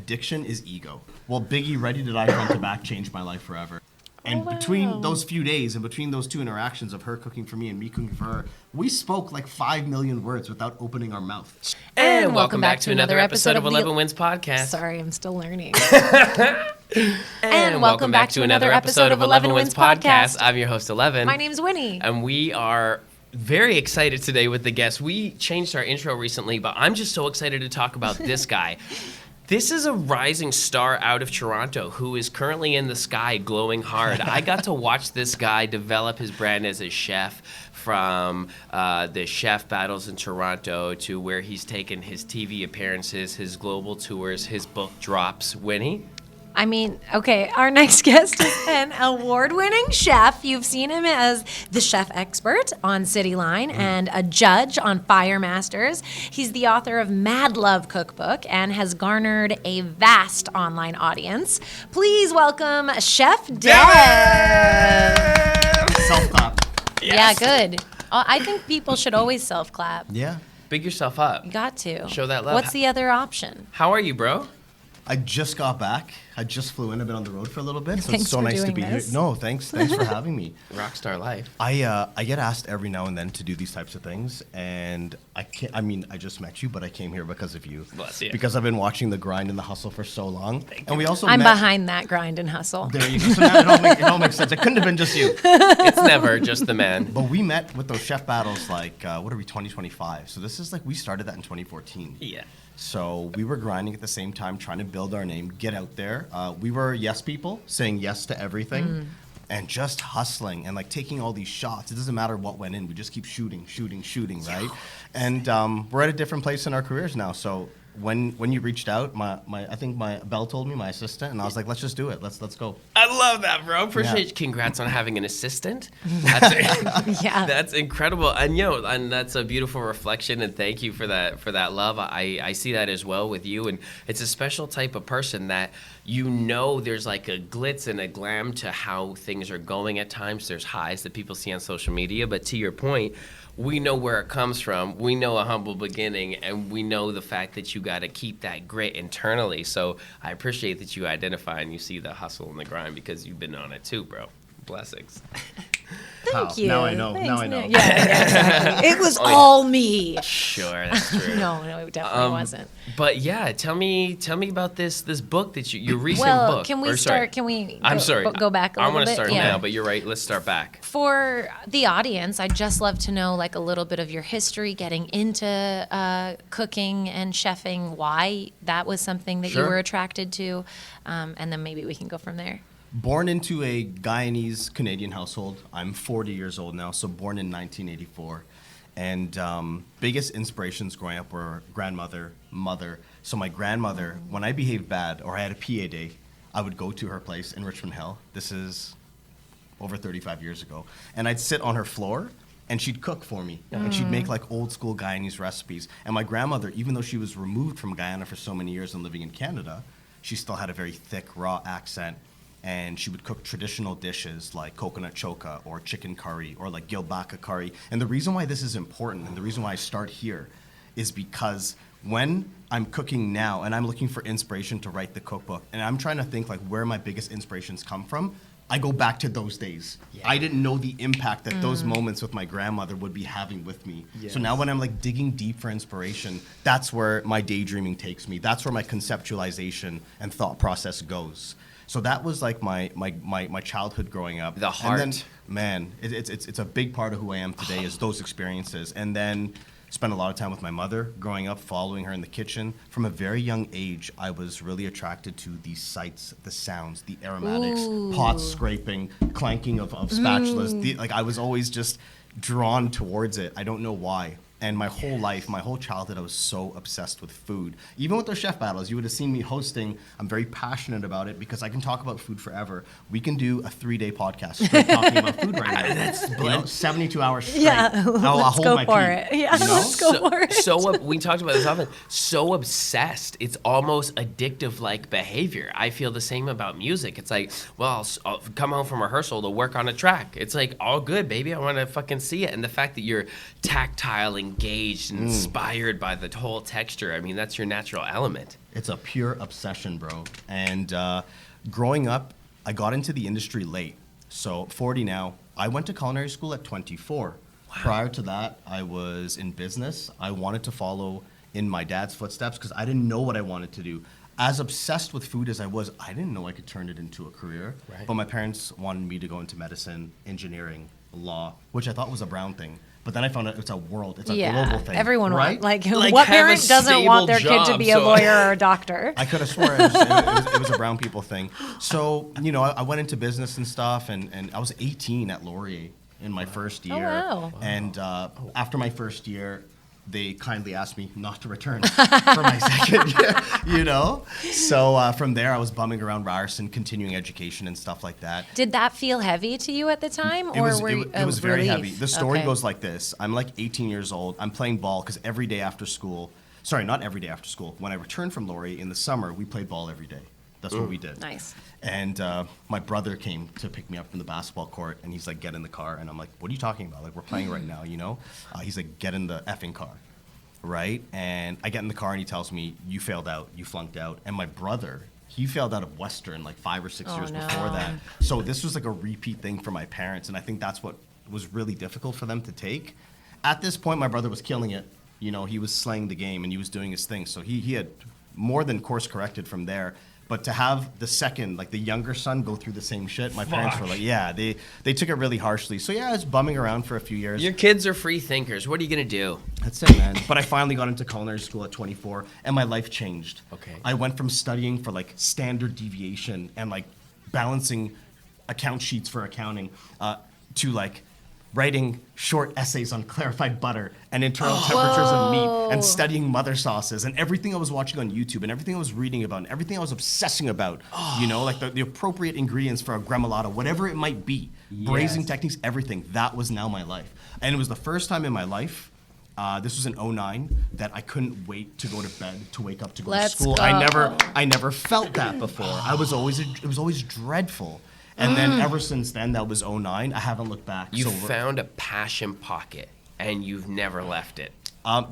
addiction is ego. Well, Biggie, Ready to Die front to back changed my life forever. And between those few days and between those two interactions of her cooking for me and me cooking for her, we spoke like 5 million words without opening our mouth. And welcome back to another episode of Ellevan Wins Podcast. Sorry, I'm still learning. And welcome back to another episode of Ellevan Wins Podcast. I'm your host, Ellevan. My name's Winnie. And we are very excited today with the guest. We changed our intro recently, but I'm just so excited to talk about this guy. This is a rising star out of Toronto who is currently in the sky glowing hard. I got to watch this guy develop his brand as a chef from the chef battles in Toronto to where he's taken his TV appearances, his global tours, his book drops. Winnie? I mean, okay, our next guest is an award-winning chef. You've seen him as the chef expert on City Line and a judge on Fire Masters. He's the author of Mad Love Cookbook and has garnered a vast online audience. Please welcome Chef Devan. Self-clap. Yes. Yeah, good. I think people should always self-clap. Yeah. Big yourself up. You got to. Show that love. What's the other option? How are you, bro? I just got back. I just flew in. I've been on the road for a little bit, so Thanks it's so for nice to doing be this. here. No, thanks for having me. Rockstar life. I get asked every now and then to do these types of things, and I can't. I mean, I just met you, but I came here because of you. Bless you. Because I've been watching the grind and the hustle for so long, and we also. I'm met, behind that grind and hustle. There you go. So now it all makes sense. It couldn't have been just you. It's never just the man. But we met with those chef battles like what are we 2025? So this is like we started that in 2014. Yeah. So we were grinding at the same time, trying to build our name, get out there. We were yes people, saying yes to everything, and just hustling and like taking all these shots. It doesn't matter what went in. We just keep shooting, right? And we're at a different place in our careers now. So when you reached out, I think my Belle told me, my assistant, and I was like, let's just do it. Let's go. I love that, bro. Appreciate you. Congrats on having an assistant. That's, Yeah. That's incredible. And and that's a beautiful reflection, and thank you for that love. I see that as well with you, and it's a special type of person that there's like a glitz and a glam to how things are going at times. There's highs that people see on social media, but to your point, we know where it comes from. We know a humble beginning, and we know the fact that you got to keep that grit internally. So I appreciate that you identify and you see the hustle and the grind because you've been on it too, bro. Blessings. Thank you. Now I know. Thanks, Now I know. Nick. Yeah, exactly. It was all me. Sure, that's true. No, it definitely wasn't. But yeah, tell me about this book that your recent Well, book. can we Or, sorry. start? Can we? I'm sorry. Go back a I little want bit. to start Yeah. now, but you're right. Let's start back. For the audience, I'd just love to know like a little bit of your history getting into cooking and chefing. Why that was something that you Sure. were attracted to, and then maybe we can go from there. Born into a Guyanese Canadian household. I'm 40 years old now, so born in 1984. And biggest inspirations growing up were grandmother, mother. So my grandmother, when I behaved bad or I had a PA day, I would go to her place in Richmond Hill. This is over 35 years ago. And I'd sit on her floor and she'd cook for me. And she'd make like old school Guyanese recipes. And my grandmother, even though she was removed from Guyana for so many years and living in Canada, she still had a very thick, raw accent. And she would cook traditional dishes like coconut choka or chicken curry or like gilbaka curry. And the reason why this is important and the reason why I start here is because when I'm cooking now and I'm looking for inspiration to write the cookbook and I'm trying to think like where my biggest inspirations come from, I go back to those days. Yeah. I didn't know the impact that those moments with my grandmother would be having with me. Yes. So now when I'm like digging deep for inspiration, that's where my daydreaming takes me. That's where my conceptualization and thought process goes. So that was like my childhood growing up. The heart. And then, man, it's a big part of who I am today is those experiences. And then spent a lot of time with my mother growing up, following her in the kitchen. From a very young age, I was really attracted to the sights, the sounds, the aromatics, pots scraping, clanking of spatulas. I was always just drawn towards it. I don't know why. And my whole life, my whole childhood, I was so obsessed with food. Even with those chef battles, you would have seen me hosting. I'm very passionate about it because I can talk about food forever. We can do a 3-day podcast straight talking about food right now. That's 72 hours straight. Yeah, I'll let's hold go my for pee. it. Yeah, You know? let's go for it. We talked about this often. So obsessed, it's almost addictive like behavior. I feel the same about music. It's like, well, I'll come home from rehearsal to work on a track. It's like all good, baby. I want to fucking see it. And the fact that you're tactiling engaged and inspired by the whole texture. I mean, that's your natural element. It's a pure obsession, bro. And growing up, I got into the industry late. So 40 now. I went to culinary school at 24. Wow. Prior to that, I was in business. I wanted to follow in my dad's footsteps because I didn't know what I wanted to do. As obsessed with food as I was, I didn't know I could turn it into a career. Right. But my parents wanted me to go into medicine, engineering, law, which I thought was a Brown thing. But then I found out it's a world, it's a global thing. Everyone right? Like what parent doesn't want their kid to be a lawyer or a doctor? I could have sworn it was a Brown people thing. So, I went into business and stuff, and I was 18 at Laurier in my first year. Oh, wow. And after my first year, they kindly asked me not to return for my second year, So from there, I was bumming around Ryerson, continuing education and stuff like that. Did that feel heavy to you at the time? It was very relief? heavy. The story goes like this. I'm like 18 years old. I'm playing ball because every day after school, not every day after school. When I returned from Laurier in the summer, we played ball every day. That's what we did. Nice. And my brother came to pick me up from the basketball court, and he's like, get in the car. And I'm like, what are you talking about? Like, we're playing right now, He's like, get in the effing car, right? And I get in the car, and he tells me, you failed out, you flunked out. And my brother, he failed out of Western like 5 or 6 years before that. So this was like a repeat thing for my parents, and I think that's what was really difficult for them to take. At this point, my brother was killing it. He was slaying the game, and he was doing his thing. So he had more than course corrected from there. But to have the second, like the younger son, go through the same shit, my parents were like, they took it really harshly. So I was bumming around for a few years. Your kids are free thinkers. What are you going to do? That's it, man. But I finally got into culinary school at 24, and my life changed. Okay. I went from studying for like standard deviation and like balancing account sheets for accounting to like writing short essays on clarified butter and internal temperatures of meat and studying mother sauces and everything I was watching on YouTube and everything I was reading about and everything I was obsessing about, like the appropriate ingredients for a gremolata, whatever it might be, braising techniques, everything. That was now my life. And it was the first time in my life, this was in 2009, that I couldn't wait to go to bed, to wake up, to go to school. Go. I never felt that before. It was always dreadful. And then ever since then, that was 2009, I haven't looked back. You found a passion pocket, and you've never left it.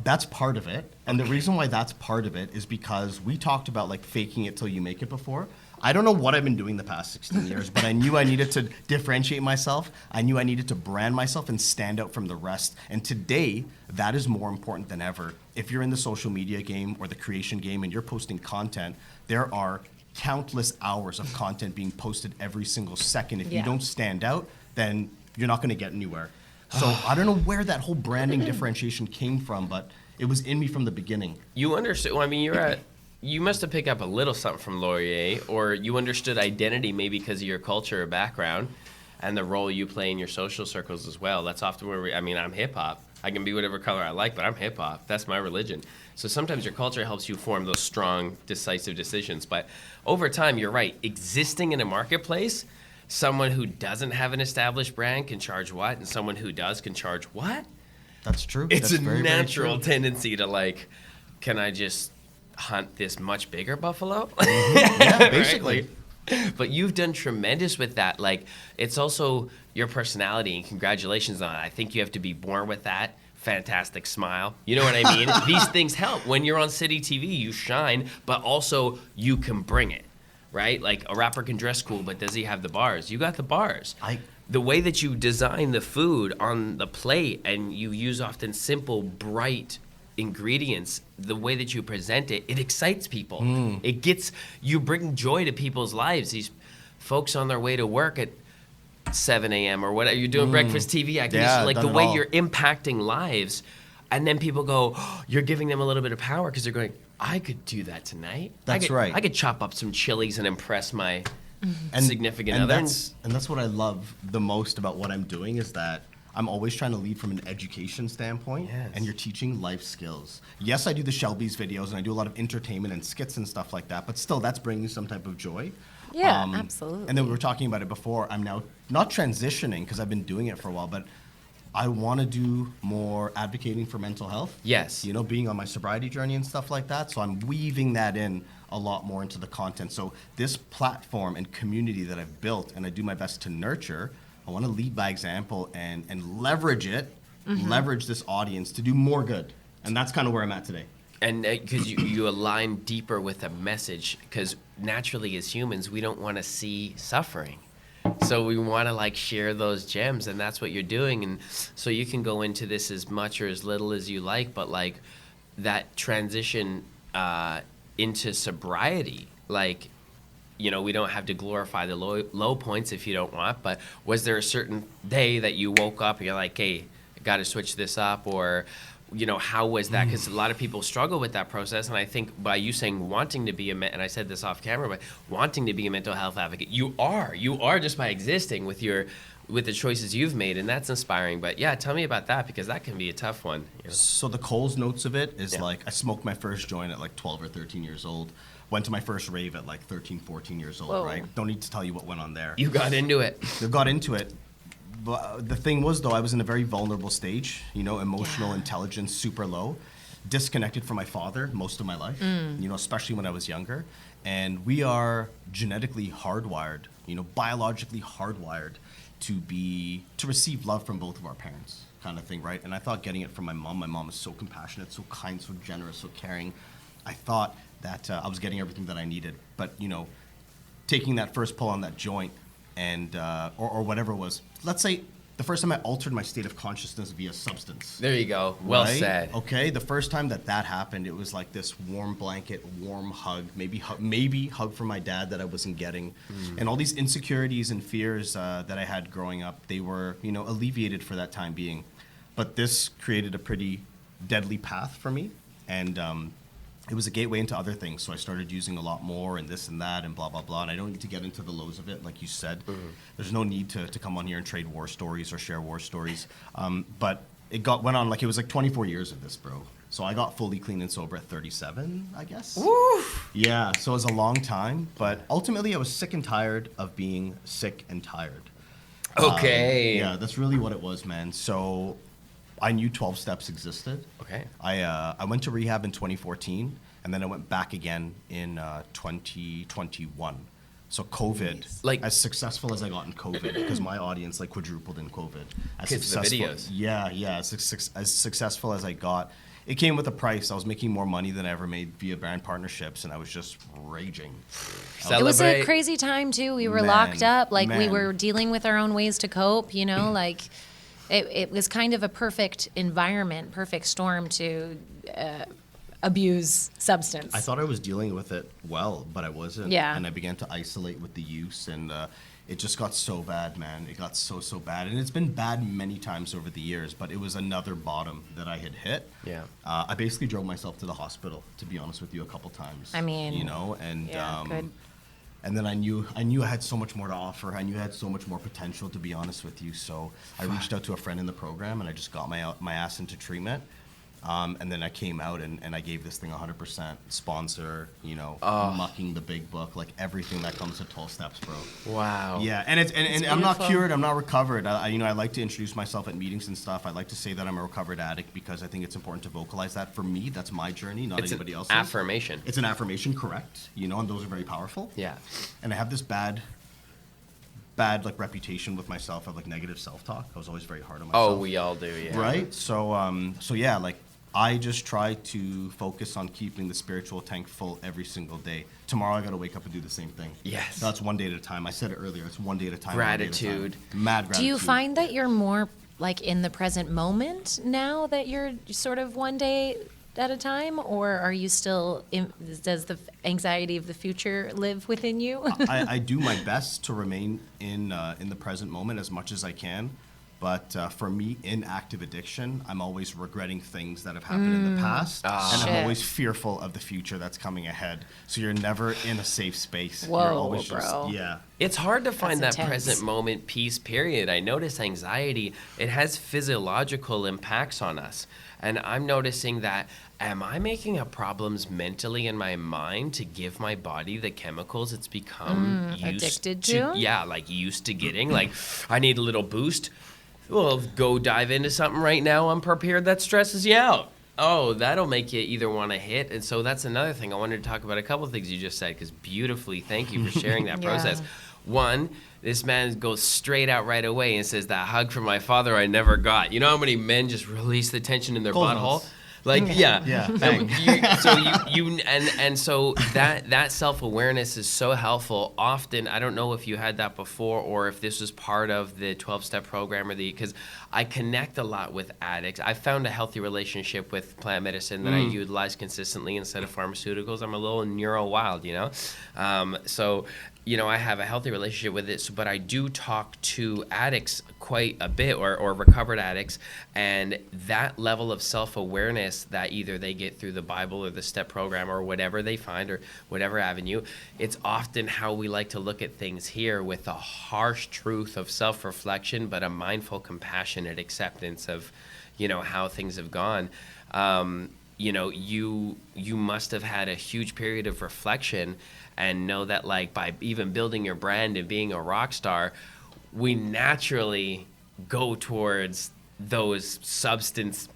That's part of it. And the reason why that's part of it is because we talked about like faking it till you make it before. I don't know what I've been doing the past 16 years, but I knew I needed to differentiate myself. I knew I needed to brand myself and stand out from the rest. And today, that is more important than ever. If you're in the social media game or the creation game and you're posting content, there are countless hours of content being posted every single second. If you don't stand out, then you're not going to get anywhere. So I don't know where that whole branding differentiation came from, but it was in me from the beginning. You understood. Well, I mean, you must have picked up a little something from Laurier, or you understood identity maybe because of your culture or background and the role you play in your social circles as well. That's often where I'm hip hop. I can be whatever color I like, but I'm hip hop. That's my religion. So sometimes your culture helps you form those strong, decisive decisions. But over time, you're right. Existing in a marketplace, someone who doesn't have an established brand can charge what, and someone who does can charge what? That's true. It's That's a very, natural very true. tendency to like, can I just hunt this much bigger buffalo? Yeah, basically. Right? But you've done tremendous with that. Like, it's also your personality, and congratulations on it. I think you have to be born with that fantastic smile. You know what I mean? These things help. When you're on City TV, you shine, but also you can bring it, right? Like, a rapper can dress cool, but does he have the bars? You got the bars. The way that you design the food on the plate, and you use often simple, bright ingredients, the way that you present it, it excites people. You bring joy to people's lives. These folks on their way to work at 7 a.m. or whatever, you're doing breakfast TV activities, like the way you're impacting lives. And then people go, you're giving them a little bit of power because they're going, I could do that tonight. That's right. I could chop up some chilies and impress my significant other. And that's what I love the most about what I'm doing is that I'm always trying to lead from an education standpoint, and you're teaching life skills. Yes, I do the Shelby's videos, and I do a lot of entertainment and skits and stuff like that, but still, that's bringing some type of joy. Yeah, absolutely. And then we were talking about it before. I'm now not transitioning because I've been doing it for a while, but I want to do more advocating for mental health. Yes. Being on my sobriety journey and stuff like that. So I'm weaving that in a lot more into the content. So this platform and community that I've built and I do my best to nurture, I want to lead by example and leverage it leverage this audience to do more good. And that's kind of where I'm at today. And because you align deeper with a message, because naturally as humans, we don't want to see suffering. So we want to like share those gems, and that's what you're doing. And so you can go into this as much or as little as you like, but like that transition into sobriety, like, you know, we don't have to glorify the low points if you don't want, but was there a certain day that you woke up and you're like, hey, I got to switch this up? Or, you know, how was that? Because a lot of people struggle with that process. And I think by you saying wanting to be and I said this off camera, but wanting to be a mental health advocate, you are just by existing with the choices you've made. And that's inspiring. But yeah, tell me about that, because that can be a tough one. You know? So the Coles notes of it is like, I smoked my first joint at like 12 or 13 years old. Went to my first rave at like 13, 14 years old, Whoa. right? Don't need to tell you what went on there. You got into it. I got into it. But the thing was, though, I was in a very vulnerable stage, you know, emotional intelligence super low, disconnected from my father most of my life, you know, especially when I was younger. And we are genetically hardwired, you know, biologically hardwired to receive love from both of our parents, kind of thing, right? And I thought getting it from my mom is so compassionate, so kind, so generous, so caring. I thought that I was getting everything that I needed. But, you know, taking that first pull on that joint and, or whatever it was, let's say the first time I altered my state of consciousness via substance. There you go. Well right? said. Okay, the first time that happened, it was like this warm blanket, warm hug, maybe hug from my dad that I wasn't getting. And all these insecurities and fears that I had growing up, they were, you know, alleviated for that time being. But this created a pretty deadly path for me. And, it was a gateway into other things, so I started using a lot more and this and that and blah, blah, blah. And I don't need to get into the lows of it, like you said. There's no need to come on here and trade war stories or share war stories. But it went on, like, it was like 24 years of this, bro. So I got fully clean and sober at 37, I guess. Woo! Yeah, so it was a long time. But ultimately, I was sick and tired of being sick and tired. Okay. Yeah, that's really what it was, man. So I knew 12 steps existed. Okay. I went to rehab in 2014, and then I went back again in 2021. So COVID, Like- as successful as I got in COVID, because my audience like quadrupled in COVID. As Because of the videos. Yeah, as successful as I got, it came with a price. I was making more money than I ever made via brand partnerships, and I was just raging. It was a Celebrate. crazy time too. We were Man, locked up, like we man. were dealing with our own ways to cope, you know, like it was kind of a perfect environment, perfect storm to abuse substance. I thought I was dealing with it well, but I wasn't. Yeah. And I began to isolate with the use, and it just got so bad, man. It got so bad. And it's been bad many times over the years, but it was another bottom that I had hit. Yeah. I basically drove myself to the hospital, to be honest with you, a couple times. I mean, you know, and yeah, good. and then I knew I had so much more to offer. I knew I had so much more potential, to be honest with you. So I reached out to a friend in the program, and I just got my ass into treatment. And then I came out and I gave this thing 100% sponsor, you know, mucking the big book, like everything that comes to 12 steps, bro. Wow. Yeah, and and I'm not beautiful. cured, I'm not recovered. I like to introduce myself at meetings and stuff. I like to say that I'm a recovered addict because I think it's important to vocalize that. For me, that's my journey, not It's anybody an else's. affirmation. It's an affirmation, correct? You know, and those are very powerful. Yeah. And I have this bad like reputation with myself of like negative self-talk. I was always very hard on myself. Oh, we all do, yeah. Right? So yeah, like I just try to focus on keeping the spiritual tank full every single day. Tomorrow I got to wake up and do the same thing. Yes. That's one day at a time. I said it earlier. It's one day at a time. one day at a time. Gratitude. Mad gratitude. Do you find that you're more like in the present moment now that you're sort of one day at a time, or are you still does the anxiety of the future live within you? I do my best to remain in the present moment as much as I can. But for me, in active addiction, I'm always regretting things that have happened in the past. And Shit. I'm always fearful of the future that's coming ahead. So you're never in a safe space. Whoa, you're always bro. just, yeah. It's hard to find That's that intense. present moment peace, period. I notice anxiety, it has physiological impacts on us. And I'm noticing that, am I making up problems mentally in my mind to give my body the chemicals it's become used addicted to? Yeah, like used to getting. Like, I need a little boost. Well, go dive into something right now unprepared that stresses you out. Oh, that'll make you either want to hit. And so that's another thing. I wanted to talk about a couple of things you just said, because beautifully, thank you for sharing that Yeah. process. One, this man goes straight out right away and says, that hug from my father I never got. You know how many men just release the tension in their Cold butthole? nose. Like, yeah. Yeah, And bang. so that self-awareness is so helpful. Often, I don't know if you had that before or if this was part of the 12-step program because I connect a lot with addicts. I found a healthy relationship with plant medicine that I utilize consistently instead of pharmaceuticals. I'm a little neuro-wild, you know? So, you know, I have a healthy relationship with it, but I do talk to addicts quite a bit, or recovered addicts, and that level of self-awareness that either they get through the Bible or the STEP program or whatever they find or whatever avenue, it's often how we like to look at things here, with a harsh truth of self-reflection, but a mindful, compassionate acceptance of, you know, how things have gone. You know, you must have had a huge period of reflection, and know that, like, by even building your brand and being a rock star, we naturally go towards those substance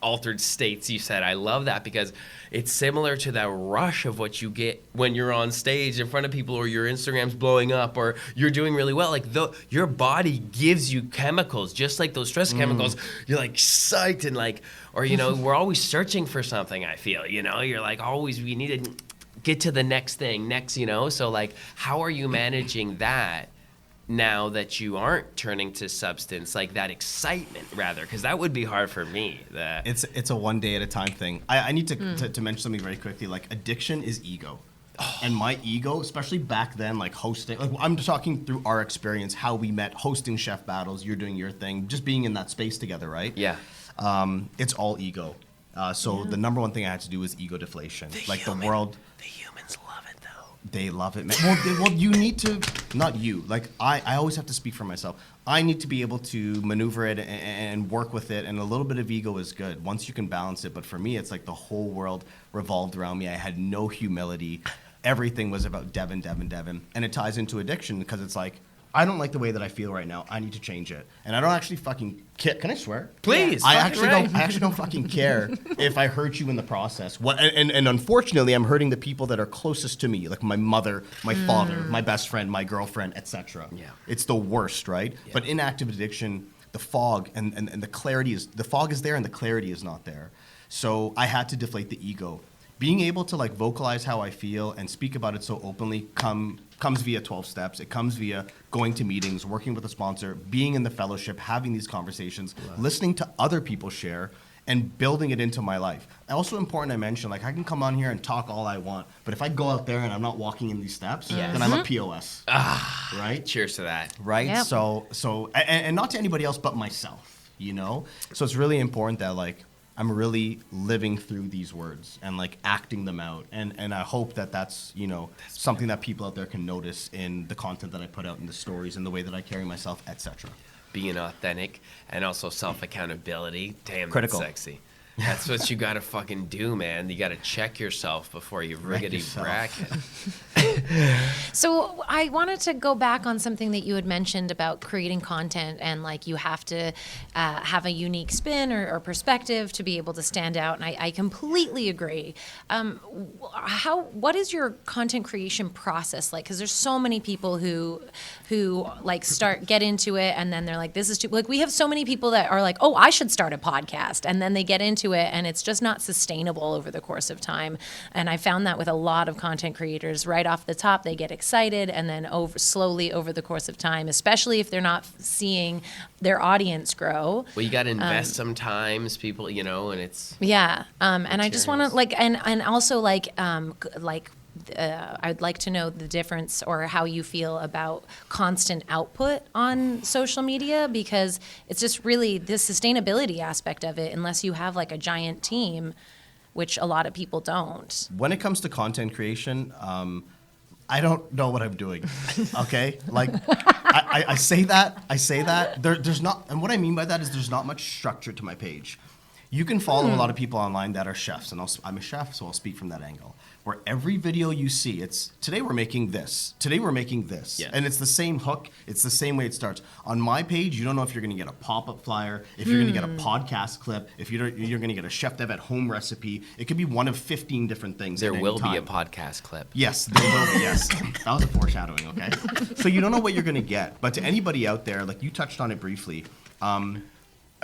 altered states you said. I love that, because it's similar to that rush of what you get when you're on stage in front of people, or your Instagram's blowing up, or you're doing really well. Like, your body gives you chemicals, just like those stress chemicals. You're like psyched, and like, or, you know, we're always searching for something, I feel, you know, you're like, always, we need to get to the next thing, you know? So, like, how are you managing that now that you aren't turning to substance, like that excitement, rather? Because that would be hard for me. It's a one day at a time thing. I need to mention something very quickly. Like, addiction is ego. And my ego, especially back then, like hosting, like, I'm just talking through our experience, how we met, hosting chef battles, you're doing your thing, just being in that space together, right? Yeah. It's all ego. So the number one thing I had to do was ego deflation. The world. The humans love it, though. They love it, man. Well, you need to, not you. Like, I always have to speak for myself. I need to be able to maneuver it and work with it, and a little bit of ego is good once you can balance it. But for me, it's like the whole world revolved around me. I had no humility. Everything was about Devan. And it ties into addiction, because it's like, I don't like the way that I feel right now. I need to change it. And I don't actually fucking care. Can I swear? Please. I actually don't fucking care if I hurt you in the process. And unfortunately, I'm hurting the people that are closest to me, like my mother, my father, my best friend, my girlfriend, etc. Yeah. It's the worst, right? Yeah. But in active addiction, the fog and the clarity is, the fog is there and the clarity is not there. So I had to deflate the ego. Being able to, like, vocalize how I feel and speak about it so openly comes via 12 steps. It comes via going to meetings, working with a sponsor, being in the fellowship, having these conversations, listening to other people share, and building it into my life. Also important I mention, like, I can come on here and talk all I want, but if I go out there and I'm not walking in these steps, then I'm a POS. Right? Cheers to that. Right? Yep. So and not to anybody else but myself, you know? So it's really important that, like, I'm really living through these words and, like, acting them out. And I hope that that's, you know, something that people out there can notice in the content that I put out, in the stories, in the way that I carry myself, etc. Being authentic, and also self-accountability. Damn, Critical. that's sexy. That's what you gotta fucking do, man. You gotta check yourself before you riggedy yourself. bracket. So I wanted to go back on something that you had mentioned about creating content, and, like, you have to have a unique spin or perspective to be able to stand out. And I completely agree. What is your content creation process like? Because there's so many people who like get into it, and then they're like, this is too, like, we have so many people that are like, oh, I should start a podcast, and then they get into it, and it's just not sustainable over the course of time. And I found that with a lot of content creators. Right off the top, they get excited, and then slowly over the course of time, especially if they're not seeing their audience grow. Well, you gotta invest sometimes, people, you know, and it's... Yeah, and I just want to, like, and also, like, I'd like to know the difference, or how you feel about constant output on social media, because it's just really the sustainability aspect of it, unless you have, like, a giant team, which a lot of people don't. When it comes to content creation, I don't know what I'm doing. Okay, like, I say that. There's not, and what I mean by that is there's not much structure to my page. You can follow a lot of people online that are chefs, and I'm a chef, so I'll speak from that angle. where every video you see, it's today we're making this, today we're making this. Yeah. And it's the same hook, it's the same way it starts. On my page, you don't know if you're gonna get a pop-up flyer, if you're gonna get a podcast clip, if you're gonna get a Chef Dev at home recipe. It could be one of 15 different things. There at any will be a time. podcast clip. Yes, there will be, yes. That was a foreshadowing, okay? So you don't know what you're going to get. But to anybody out there, like you touched on it briefly, and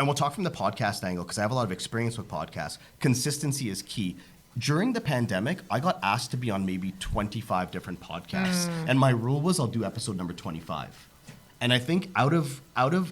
we'll talk from the podcast angle because I have a lot of experience with podcasts. Consistency is key. During the pandemic, I got asked to be on maybe 25 different podcasts. And my rule was I'll do episode number 25. And I think out of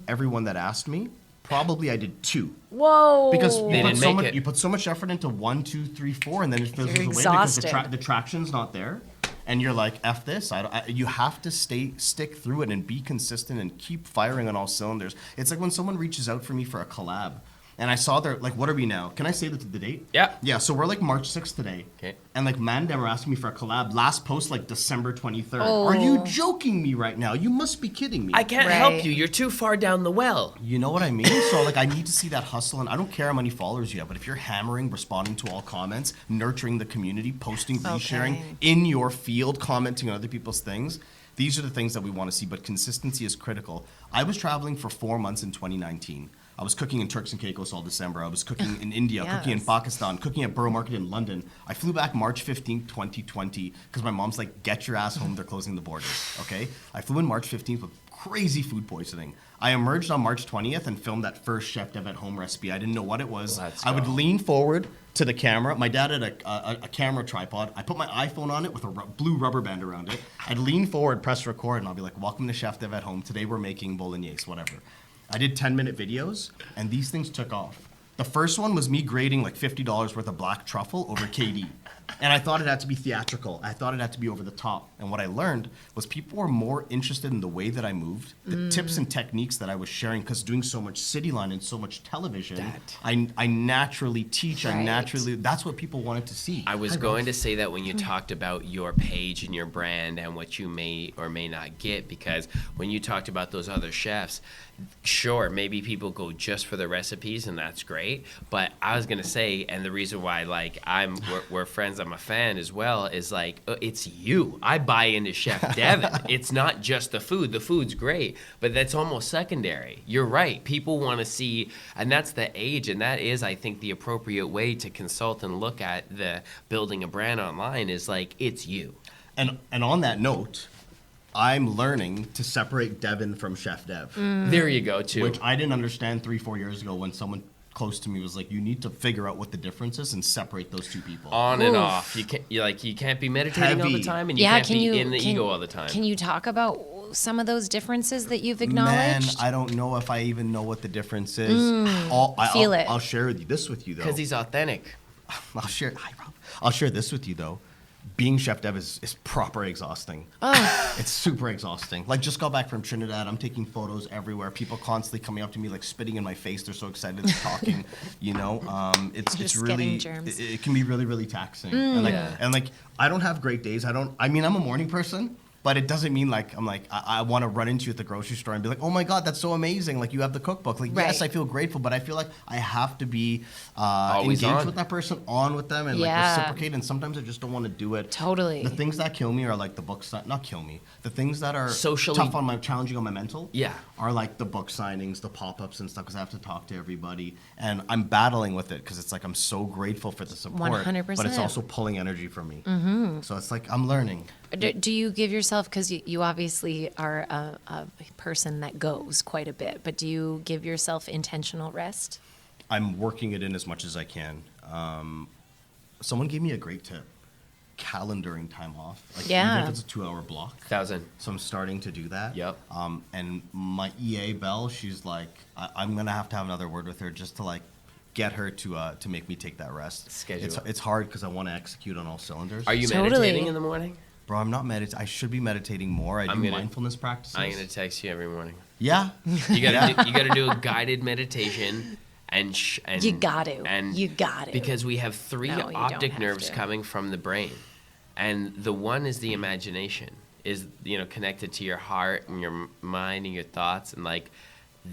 everyone that asked me, probably I did 2. Whoa. Because They didn't make it. you put so much effort into 1, 2, 3, 4, and then it fizzles You're away because exhausted. the traction's not there. And you're like, F this. You have to stick through it and be consistent and keep firing on all cylinders. It's like when someone reaches out for me for a collab. And I saw their, like, what are we now? Can I say the date? Yeah. Yeah, so we're like March 6th today. Okay. And like Mandem are asking me for a collab. Last post, like December 23rd. Oh. Are you joking me right now? You must be kidding me. I can't Right. help you. You're too far down the well. You know what I mean? So like I need to see that hustle, and I don't care how many followers you have, but if you're hammering, responding to all comments, nurturing the community, posting, resharing Okay. in your field, commenting on other people's things, these are the things that we want to see, but consistency is critical. I was traveling for 4 months in 2019. I was cooking in Turks and Caicos all December. I was cooking in India, cooking in Yes. Pakistan, cooking at Borough Market in London. I flew back March 15th, 2020, because my mom's like, get your ass home, they're closing the borders, okay? I flew in March 15th with crazy food poisoning. I emerged on March 20th and filmed that first Chef Dev at home recipe. I didn't know what it was. Let's I would go. lean forward to the camera. My dad had a camera tripod. I put my iPhone on it with a blue rubber band around it. I'd lean forward, press record, and I'll be like, welcome to Chef Dev at home. Today we're making bolognese, whatever. I did 10-minute videos, and these things took off. The first one was me grading like $50 worth of black truffle over KD. And I thought it had to be theatrical. I thought it had to be over the top. And what I learned was people were more interested in the way that I moved, the tips and techniques that I was sharing, because doing so much City Line and so much television, I naturally teach, Right. that's what people wanted to see. I was going to say that when you talked about your page and your brand and what you may or may not get, because when you talked about those other chefs, sure, maybe people go just for the recipes and that's great. But I was going to say, and the reason why like we're friends, I'm a fan as well, is like, it's you. I buy into Chef Devan. It's not just the food. The food's great, but that's almost secondary. You're right. People want to see, and that's the age, and that is, I think, the appropriate way to consult and look at the building a brand online is like, it's you. And on that note, I'm learning to separate Devan from Chef Dev. There you go, too. Which I didn't understand 3-4 years ago when someone close to me was like, you need to figure out what the difference is and separate those two people. On and Oof. off. You can't be meditating all the Heavy. time, and you can't can be you in the can, ego all the time. Can you talk about some of those differences that you've Man, acknowledged? I don't know if I even know what the difference is. Feel it. I'll share this with you though. Because he's authentic. I'll share. Hi, Rob. I'll share this with you though. Being Chef Dev is proper exhausting. It's super exhausting. Like, just got back from Trinidad. I'm taking photos everywhere. People constantly coming up to me, like spitting in my face. They're so excited they're talking. You know, it's Just really getting germs. it can be really really taxing. And like I don't have great days. I mean I'm a morning person. But it doesn't mean like I want to run into you at the grocery store and be like, oh my God, that's so amazing. Like you have the cookbook. Like yes, Right. I feel grateful, but I feel like I have to be Always engaged on. with that person, on with them, and like Yeah. reciprocate. And sometimes I just don't want to do it. Totally. The things that kill me are like the books that not kill me. The things that are Socially- tough on my challenging on my mental. Yeah. Are like the book signings, the pop-ups and stuff because I have to talk to everybody, and I'm battling with it because it's like I'm so grateful for the support, 100%. but it's also pulling energy from me. Mm-hmm. So it's like I'm learning. Do you give yourself, because you obviously are a person that goes quite a bit, but do you give yourself intentional rest? I'm working it in as much as I can. Someone gave me a great tip: calendaring time off. Like Yeah. even if it's a 2-hour block. 1,000. So I'm starting to do that. Yep. And my EA Belle, she's like, I'm gonna have to have another word with her just to like get her to make me take that rest. Schedule. It's hard because I want to execute on all cylinders. Are you Totally. meditating in the morning? Bro, I'm not meditating. I should be meditating more. I do gonna- mindfulness practices. I'm gonna text you every morning. Yeah. You gotta do a guided meditation, and You got to. and You got to. because we have three No, you don't optic have nerves to. coming from the brain, and the one is the imagination, is connected to your heart and your mind and your thoughts, and like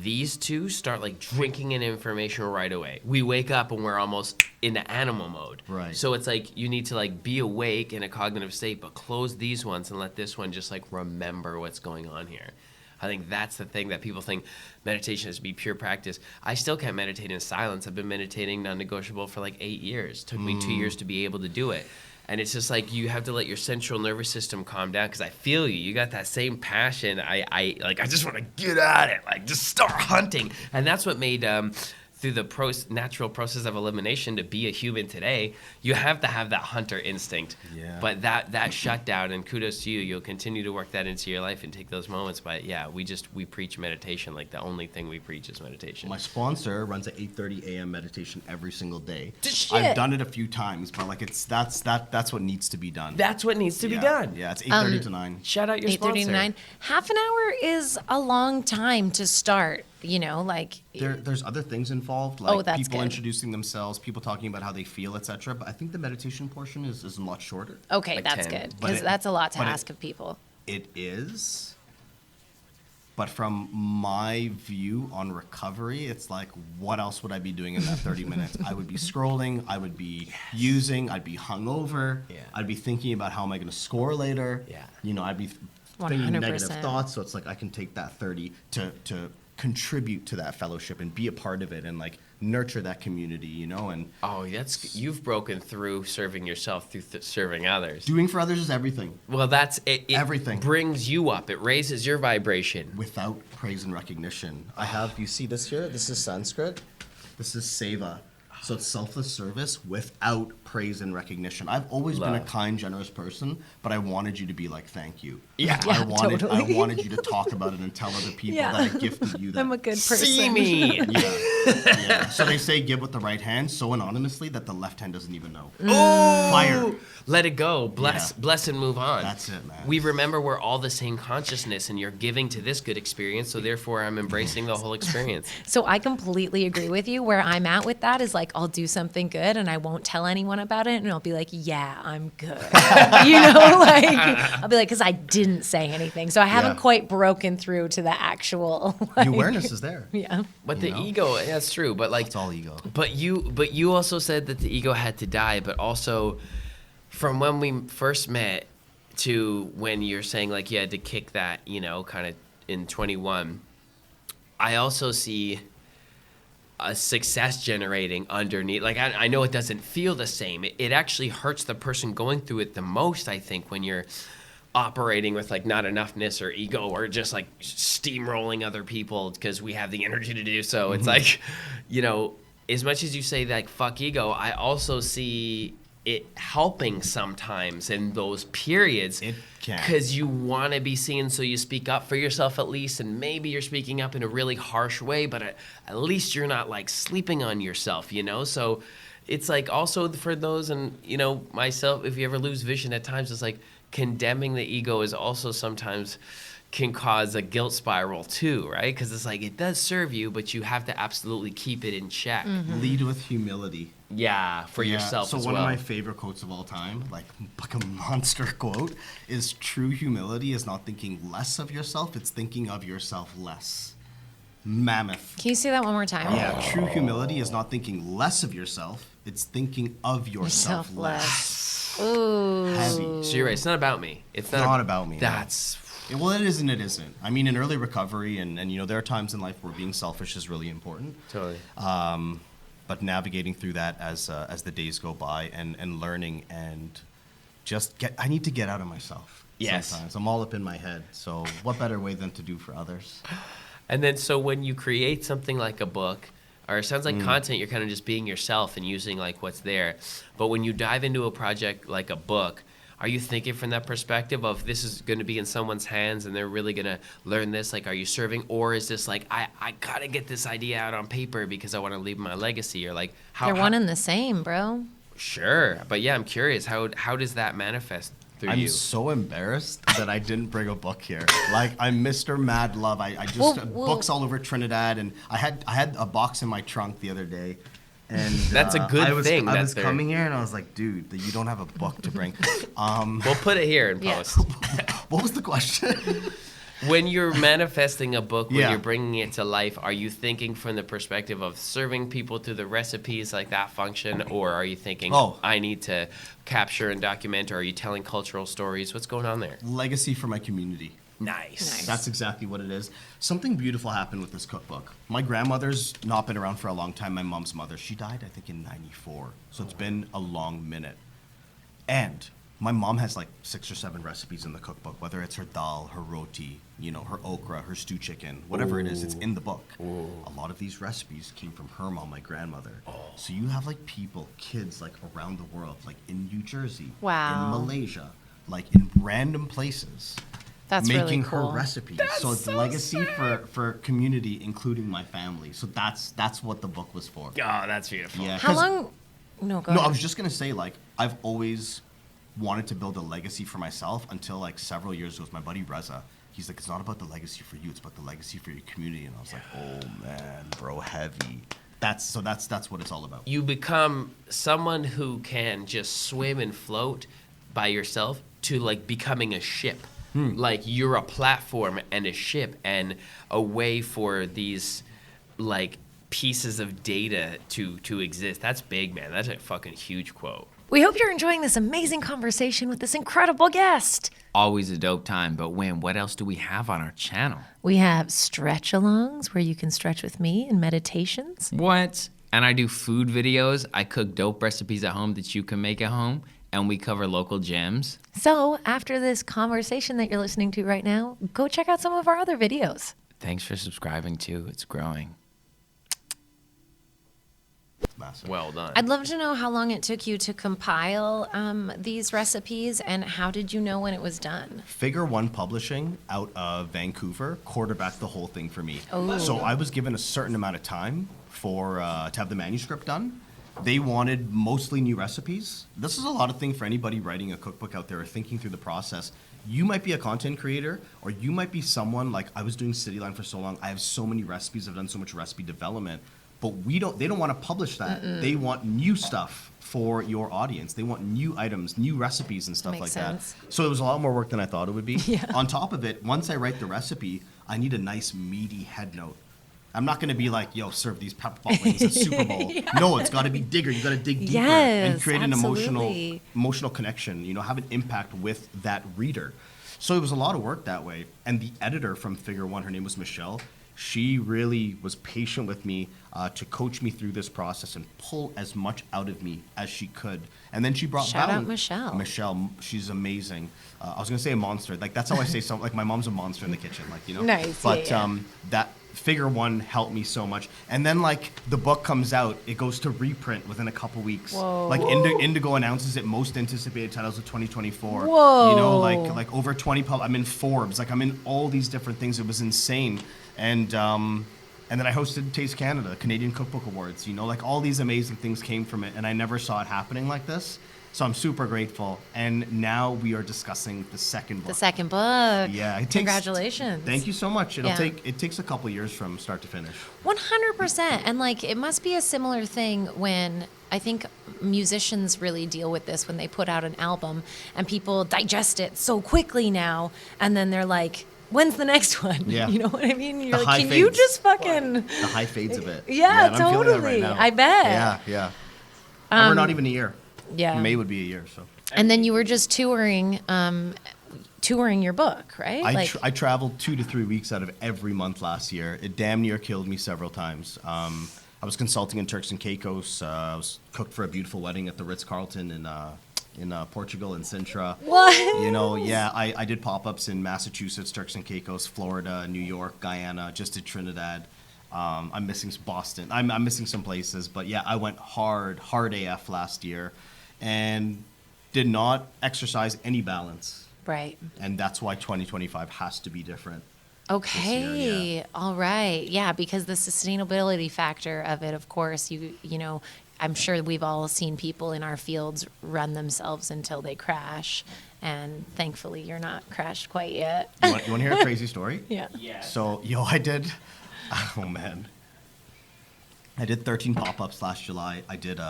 These two start like drinking in information right away. We wake up and we're almost into animal mode. Right. So it's like you need to like be awake in a cognitive state, but close these ones and let this one just like remember what's going on here. I think that's the thing that people think meditation is to be pure practice. I still can't meditate in silence. I've been meditating non-negotiable for like 8 years. It took me 2 years to be able to do it. And it's just like you have to let your central nervous system calm down, because I feel you. You got that same passion. I just want to get at it, like just start hunting. And that's what made through the natural process of elimination to be a human today, you have to have that hunter instinct. Yeah. But that shutdown, and kudos to you, you'll continue to work that into your life and take those moments. But yeah, we preach meditation. Like the only thing we preach is meditation. My sponsor runs at 8:30 a.m. meditation every single day. Shit. I've done it a few times, but like that's what needs to be done. That's what needs to be done. Yeah, it's 8:30 to 9. Shout out your 8:30 sponsor. to 9. Half an hour is a long time to start, like... There's other things involved, like that's people good. introducing themselves, people talking about how they feel, etc. But I think the meditation portion is much shorter. Okay, Like that's 10. good, But because it- that's a lot to but it- ask of people. It is. But from my view on recovery, it's like, what else would I be doing in that 30 minutes? I would be scrolling, I would be using, I'd be hungover, Yeah. I'd be thinking about how am I going to score later. Yeah. I'd be thinking negative 100%. thoughts. So it's like I can take that 30 to contribute to that fellowship and be a part of it and like nurture that community, and Oh, you've broken through serving yourself through serving others. doing for others is everything Well, that's it. Everything. Brings you up. It raises your vibration. without praise and recognition. You see this here? This is Sanskrit. This is seva. So it's selfless service without praise and recognition. I've always been a Love. kind, generous person, but I wanted you to be like, thank you. Yeah. Yeah, I totally. wanted you to talk about it and tell other people Yeah. that I gifted you that. I'm a good person. See me. Yeah. So they say give with the right hand so anonymously that the left hand doesn't even know. Oh, Fire. Let it go. Bless, Yeah. bless, and move on. That's it, man. We remember we're all the same consciousness, and you're giving to this good experience. So therefore, I'm embracing the whole experience. So I completely agree with you. Where I'm at with that is like, I'll do something good and I won't tell anyone about it, and I'll be like, yeah, I'm good. I'll be like, because I didn't say anything. So I haven't Yeah. quite broken through to the actual, The awareness is there. yeah. But the You know? ego, that's true. But like, It's all ego. But you also said that the ego had to die, but also from when we first met to when you're saying like you had to kick that, kind of in 21, I also see a success generating underneath. Like I know it doesn't feel the same. It actually hurts the person going through it the most, I think, when you're operating with like not enoughness or ego or just like steamrolling other people because we have the energy to do so. It's like, as much as you say like fuck ego, I also see it helping sometimes in those periods. It can. Because you want to be seen, so you speak up for yourself at least, and maybe you're speaking up in a really harsh way, but at least you're not like sleeping on yourself, So it's like also for those, and myself, if you ever lose vision at times, it's like condemning the ego is also sometimes can cause a guilt spiral too, right? Because it's like it does serve you, but you have to absolutely keep it in check. Lead with humility. Yeah, for Yeah, yourself so as one well. of my favorite quotes of all time, like a monster quote, is true humility is not thinking less of yourself, it's thinking of yourself less. Mammoth. Can you say that one more time? Yeah, true humility is not thinking less of yourself, it's thinking of yourself less. Ooh. Heavy. So you're right. It's not about me. It's Not about me, no. That's Well, it is and it isn't. I mean, in early recovery, and there are times in life where being selfish is really important. totally. But navigating through that as the days go by and learning and I need to get out of myself. Yes. Sometimes I'm all up in my head. So what better way than to do for others? And then, so when you create something like a book, or it sounds like content, you're kind of just being yourself and using like what's there. But when you dive into a project like a book, are you thinking from that perspective of this is going to be in someone's hands and they're really going to learn this? Like, are you serving, or is this like, I got to get this idea out on paper because I want to leave my legacy, or like how? They're one and the same, bro. Sure. But yeah, I'm curious, how does that manifest through I'm you? so embarrassed that I didn't bring a book here. Like, I'm Mr. Mad Love. I just Well, books all over Trinidad, and I had a box in my trunk the other day. And That's a good thing I that was they're- coming here and I was like, dude, you don't have a book to bring. We'll put it here in Yeah. post. What was the question? When you're manifesting a book, when Yeah. you're bringing it to life, are you thinking from the perspective of serving people through the recipes like that function, or are you thinking, I need to capture and document, or are you telling cultural stories? What's going on there? Legacy for my community. Nice. That's exactly what it is. Something beautiful happened with this cookbook. My grandmother's not been around for a long time. My mom's mother, she died, I think, in 94. So it's been a long minute. And my mom has like 6 or 7 recipes in the cookbook, whether it's her dal, her roti, her okra, her stew chicken, whatever it is, it's in the book. A lot of these recipes came from her mom, my grandmother. So you have like people, kids like around the world, like in New Jersey, in Malaysia, like in random places. That's making really cool. her recipes. So it's legacy for community, including my family. So that's what the book was for. Oh, that's beautiful. How long? No, go ahead. I was just gonna say, like, I've always wanted to build a legacy for myself until like several years ago. My buddy Reza, he's like, it's not about the legacy for you, it's about the legacy for your community. And I was like, oh man, bro, heavy. That's what it's all about. You become someone who can just swim and float by yourself to like becoming a ship. Like you're a platform and a ship and a way for these like pieces of data to exist. That's big, man. That's a fucking huge quote. We hope you're enjoying this amazing conversation with this incredible guest. Always a dope time, but Win, what else do we have on our channel? We have stretch-alongs where you can stretch with me and meditations. What? And I do food videos. I cook dope recipes at home that you can make at home. And we cover local gems. So after this conversation that you're listening to right now, go check out some of our other videos. Thanks for subscribing too. It's growing. Massive. Well done. I'd love to know how long it took you to compile these recipes, and how did you know when it was done? Figure One Publishing out of Vancouver quarterbacked the whole thing for me. Oh. So I was given a certain amount of time for to have the manuscript done. They wanted mostly new recipes. This is a lot of thing for anybody writing a cookbook out there or thinking through the process. You might be a content creator, or you might be someone like I was doing Cityline for so long. I have so many recipes. I've done so much recipe development, but they don't want to publish that. They want new stuff for your audience. They want new items, new recipes and stuff Makes like sense. that. So it was a lot more work than I thought it would be. Yeah. On top of it, once I write the recipe, I need a nice meaty head note. I'm not going to be like, yo, serve these pepper pot wings at Super Bowl. No, it's got to be digger. You got to dig deeper and create an emotional connection, have an impact with that reader. So it was a lot of work that way. And the editor from Figure One, her name was Michelle, she really was patient with me to coach me through this process and pull as much out of me as she could. And then she brought Shout down out Michelle. Michelle, she's amazing. I was going to say a monster. Like, that's how I say something. Like, my mom's a monster in the kitchen, Nice, But yeah. that Figure One helped me so much. And then, like, the book comes out, it goes to reprint within a couple weeks. Whoa. Like, Indigo announces it, most anticipated titles of 2024. Whoa. Like over 20 I'm in Forbes. Like, I'm in all these different things. It was insane. And then I hosted Taste Canada, Canadian Cookbook Awards. Like, all these amazing things came from it, and I never saw it happening like this. So I'm super grateful. And now we are discussing the second book. The second book. Yeah. Congratulations. Thank you so much. Yeah. It takes a couple years from start to finish. 100%. And like, it must be a similar thing when I think musicians really deal with this when they put out an album and people digest it so quickly now. And then they're like, when's the next one? Yeah. You know what I mean? You're The like, high can you fades. just fucking. The high fades of it. Yeah, and I'm feeling that totally. right now. I bet. Yeah. And we're not even a year. Yeah. May would be a year, so. And then you were just touring your book, right? I traveled 2 to 3 weeks out of every month last year. It damn near killed me several times. I was consulting in Turks and Caicos. I was cooked for a beautiful wedding at the Ritz-Carlton in Portugal, in Sintra. What? I did pop-ups in Massachusetts, Turks and Caicos, Florida, New York, Guyana, just did Trinidad. I'm missing Boston. I'm missing some places, but yeah, I went hard AF last year and did not exercise any balance. Right. And that's why 2025 has to be different. Okay. This year, yeah. All right. Yeah, because the sustainability factor of it, of course, I'm sure we've all seen people in our fields run themselves until they crash. And thankfully, you're not crashed quite yet. You want to hear a crazy story? Yeah. So, I did 13 pop-ups last July. I did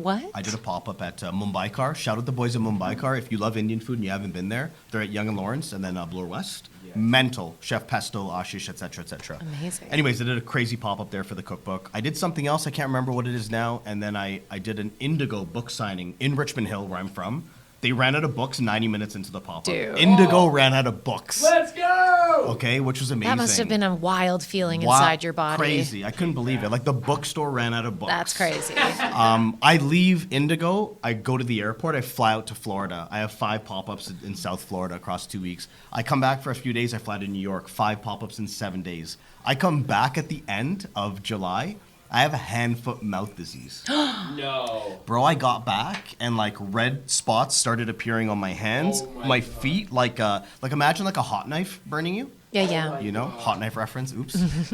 What? I did a pop-up at Mumbai Car. Shout out the boys at Mumbai Car. If you love Indian food and you haven't been there, they're at Yonge and Lawrence and then Bloor West. Mental. Chef Pesto, Ashish, etc., etc. Amazing. Anyways, I did a crazy pop-up there for the cookbook. I did something else. I can't remember what it is now. And then I did an Indigo book signing in Richmond Hill, where I'm from. They ran out of books 90 minutes into the pop-up. Dude. Indigo ran out of books. Let's go! Okay, which was amazing. That must have been a wild feeling inside your body. Crazy. I couldn't believe it. Like, the bookstore ran out of books. That's crazy. I leave Indigo. I go to the airport. I fly out to Florida. I have 5 pop-ups in South Florida across 2 weeks. I come back for a few days. I fly to New York. 5 pop-ups in 7 days. I come back at the end of July. I have a hand-foot-mouth disease. No. Bro, I got back and like red spots started appearing on my hands, Oh my feet, like imagine like a hot knife burning you. Yeah. You know, hot knife reference. Oops.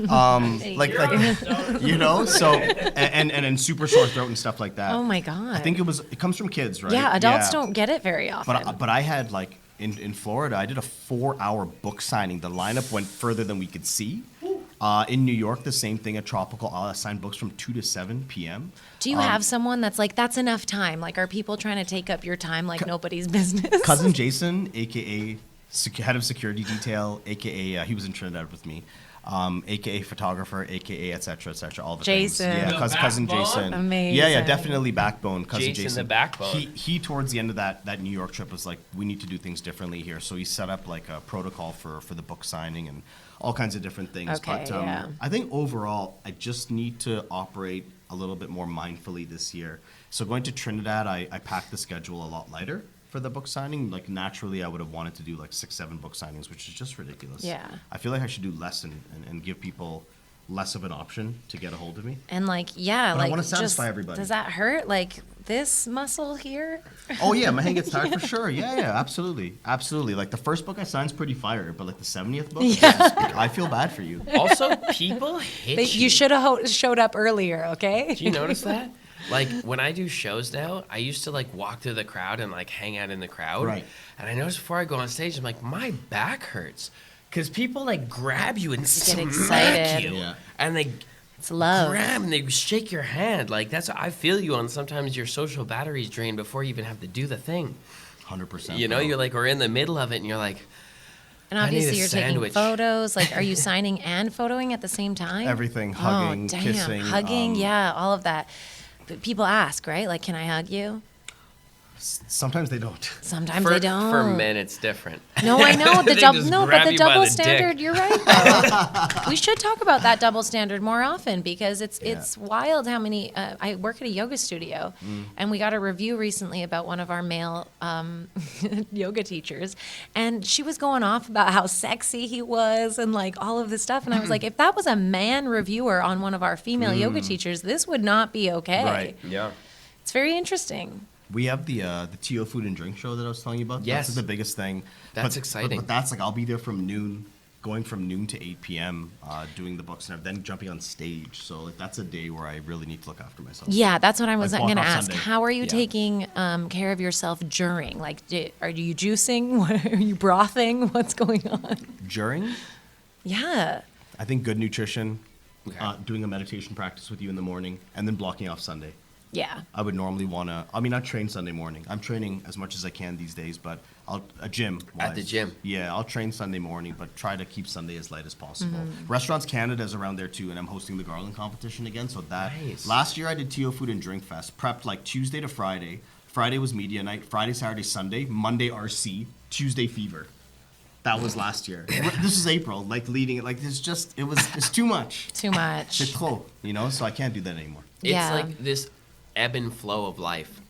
Like you know, so and super sore throat and stuff like that. Oh my God. I think it comes from kids, right? Yeah, adults don't get it very often. But I had like in Florida, I did a 4-hour book signing. The lineup went further than we could see. In New York, the same thing at Tropical. I signed books from 2 to 7 p.m. Do you have someone that's like, that's enough time? Like, are people trying to take up your time like nobody's business? Cousin Jason, aka head of security detail, aka he was in Trinidad with me, aka photographer, aka etc. all the Jason. things. Yeah, The cousin backbone? Jason. Amazing. Yeah, definitely backbone. Cousin Jason Jason, the backbone. He towards the end of that New York trip was like, we need to do things differently here. So he set up like a protocol for the book signing and all kinds of different things. Okay, But yeah. I think overall, I just need to operate a little bit more mindfully this year. So going to Trinidad, I packed the schedule a lot lighter for the book signing. Like naturally, I would have wanted to do like 6-7 book signings, which is just ridiculous. Yeah. I feel like I should do less and give people less of an option to get a hold of me. And like, yeah, But I like wanna satisfy just, everybody. Does that hurt? Like this muscle here? Oh yeah, my hand gets tired for sure. Yeah, absolutely. Like the first book I signed's pretty fire, but like the 70th book, I feel bad for you. Also, people hit You should have showed up earlier, okay? Do you notice that? Like when I do shows now, I used to like walk through the crowd and like hang out in the crowd. Right. And I noticed before I go on stage, I'm like, my back hurts. Because people like grab you and smack excited. you. Yeah. And they It's love. grab and they shake your hand. Like that's I feel you on sometimes your social batteries drain before you even have to do the thing. 100%. You know, bro. you're like, we're in the middle of it and you're like, And I need obviously a you're sandwich. taking photos. Like, are you signing and photoing at the same time? Everything, hugging, oh, damn. kissing, Hugging, yeah, all of that. But people ask, right? Like, can I hug you? Sometimes they don't. Sometimes for, they don't. for men, it's different. No, I know the They double. just No, grab but the you by double the dick. standard. You're right. Though. We should talk about that double standard more often because it's wild how many. I work at a yoga studio, and we got a review recently about one of our male yoga teachers, and she was going off about how sexy he was and like all of this stuff, and I was like, if that was a man reviewer on one of our female yoga teachers, this would not be okay. Right. Yeah. It's very interesting. We have the TO Food and Drink show that I was telling you about. Yes. That's like the biggest thing. That's exciting. But that's like I'll be there from noon, going from noon to 8 p.m. Doing the books and then jumping on stage. So like that's a day where I really need to look after myself. Yeah, that's what I was Like going to block off ask. Sunday. How are you Yeah. taking care of yourself during? Like, are you juicing? What, are you brothing? What's going on? During, Yeah. I think good nutrition, Okay. doing a meditation practice with you in the morning, and then blocking off Sunday. Yeah. I would normally want to. I mean, I train Sunday morning. I'm training as much as I can these days, but a gym. At the gym. Yeah, I'll train Sunday morning, but try to keep Sunday as light as possible. Mm-hmm. Restaurants Canada is around there too, and I'm hosting the Garland competition again. So that Nice. last year I did TO Food and Drink Fest. Prepped like Tuesday to Friday. Friday was media night. Friday, Saturday, Sunday. Monday RC. Tuesday Fever. That was last year. This is April. Like leading it. Like it's too much. Too much. It's close, you know. So I can't do that anymore. It's Yeah. like this ebb and flow of life.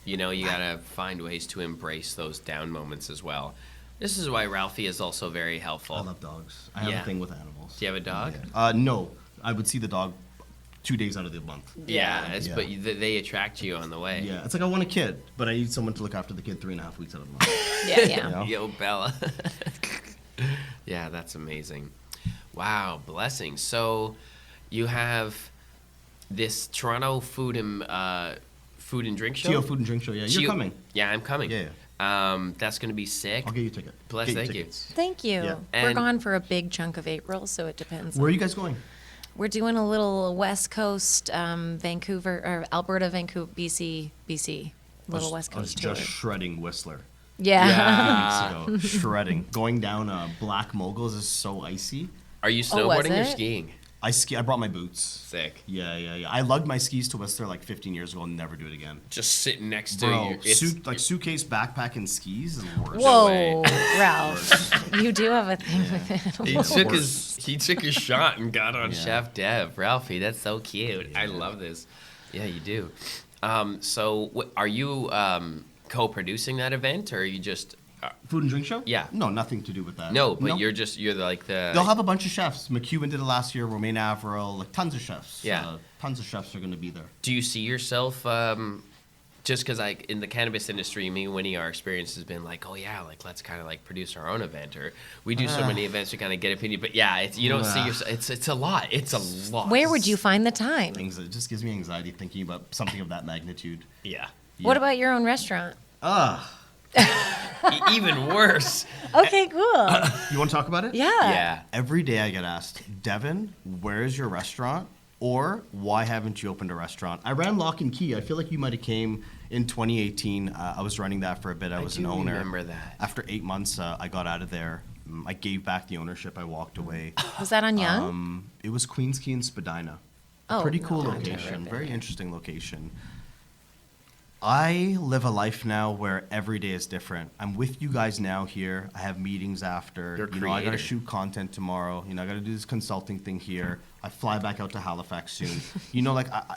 You know, you gotta find ways to embrace those down moments as well. This is why Ralphie is also very helpful. I love dogs. I have Yeah. a thing with animals. Do you have a dog? Yeah. No, I would see the dog 2 days out of the month. Yeah, Yeah. but they attract you on the way. Yeah, it's like I want a kid, but I need someone to look after the kid 3.5 weeks out of the month. Yeah, yeah. know? Yo, Bella. Yeah, that's amazing. Wow, blessings. So you have this Toronto food and drink show. TO Food and Drink Show. Yeah, you're coming. Yeah, I'm coming. Yeah, That's gonna be sick. I'll get you a ticket. Bless, Get you thank you. tickets. Thank you. Yeah. We're And- gone for a big chunk of April, so it depends. Where are you guys going? We're doing a little West Coast, Vancouver or Alberta, Vancouver, BC, little West I was Coast tour. just shredding Whistler. Yeah. Weeks ago, shredding. Going down Black Moguls is so icy. Are you was snowboarding or it? skiing? I brought my boots. Sick. Yeah. I lugged my skis to Whistler like 15 years ago and never do it again. Just sitting next to Bro, you. suitcase, backpack, and skis is the worst. Whoa, Ralph. You do have a thing with it. He took his shot and got on Yeah. Chef Dev. Ralphie, that's so cute. I love this. Yeah, you do. So are you co-producing that event, or are you just... Food and drink show? Yeah. No, nothing to do with that. no, but you're like the... They'll have a bunch of chefs. McEwen did it last year. Romaine Averill, like tons of chefs. Yeah. Tons of chefs are going to be there. Do you see yourself... just because like in the cannabis industry, me and Winnie, our experience has been like, oh yeah, like let's kind of like produce our own event, or we do so many events to kind of get opinion. But yeah, you don't see yourself. It's a lot. It's a lot. Where would you find the time? It just gives me anxiety thinking about something of that magnitude. Yeah. What about your own restaurant? Even worse. Okay, cool. You want to talk about it? Yeah. Yeah. Every day I get asked, Devan, where's your restaurant? Or why haven't you opened a restaurant? I ran Lock and Key. I feel like you might have came in 2018. I was running that for a bit. I was an owner. remember that. After 8 months, I got out of there. I gave back the ownership. I walked away. Was that on Young? It was Queens Key in Spadina. Oh, Pretty cool no, location. Very interesting location. I live a life now where every day is different. I'm with you guys now here. I have meetings after. You're a I got to creator. shoot content tomorrow. I got to do this consulting thing here. I fly back out to Halifax soon.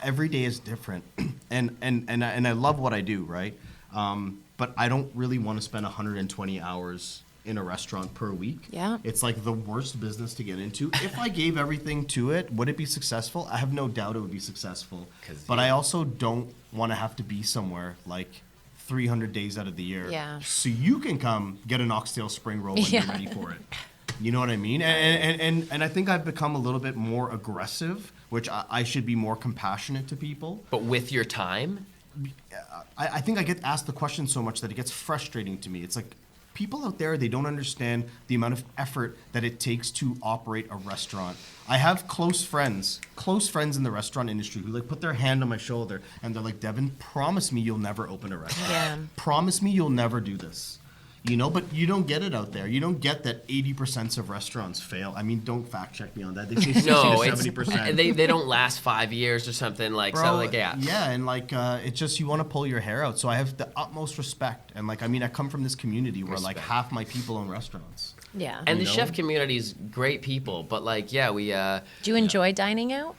Every day is different, and I love what I do, right? But I don't really want to spend 120 hours in a restaurant per week. Yeah. It's like the worst business to get into. If I gave everything to it, would it be successful? I have no doubt it would be successful. But I also don't want to have to be somewhere like 300 days out of the year. Yeah. So you can come get an oxtail spring roll when you're ready for it. You know what I mean? And I think I've become a little bit more aggressive, which I should be more compassionate to people. But with your time? I think I get asked the question so much that it gets frustrating to me. It's like people out there, they don't understand the amount of effort that it takes to operate a restaurant. I have close friends in the restaurant industry who like put their hand on my shoulder and they're like, Devan, promise me you'll never open a restaurant. Yeah. Promise me you'll never do this. But you don't get it out there. You don't get that 80% of restaurants fail. I mean, don't fact check me on that. They say 60 No, to it's 70%. they don't last 5 years or something like Bro, so. Like yeah. Yeah, and like it's just you want to pull your hair out. So I have the utmost respect, and like I come from this community where like Respect. half my people own restaurants. Yeah. And the know? chef community is great people, but like yeah, we Do you enjoy dining out?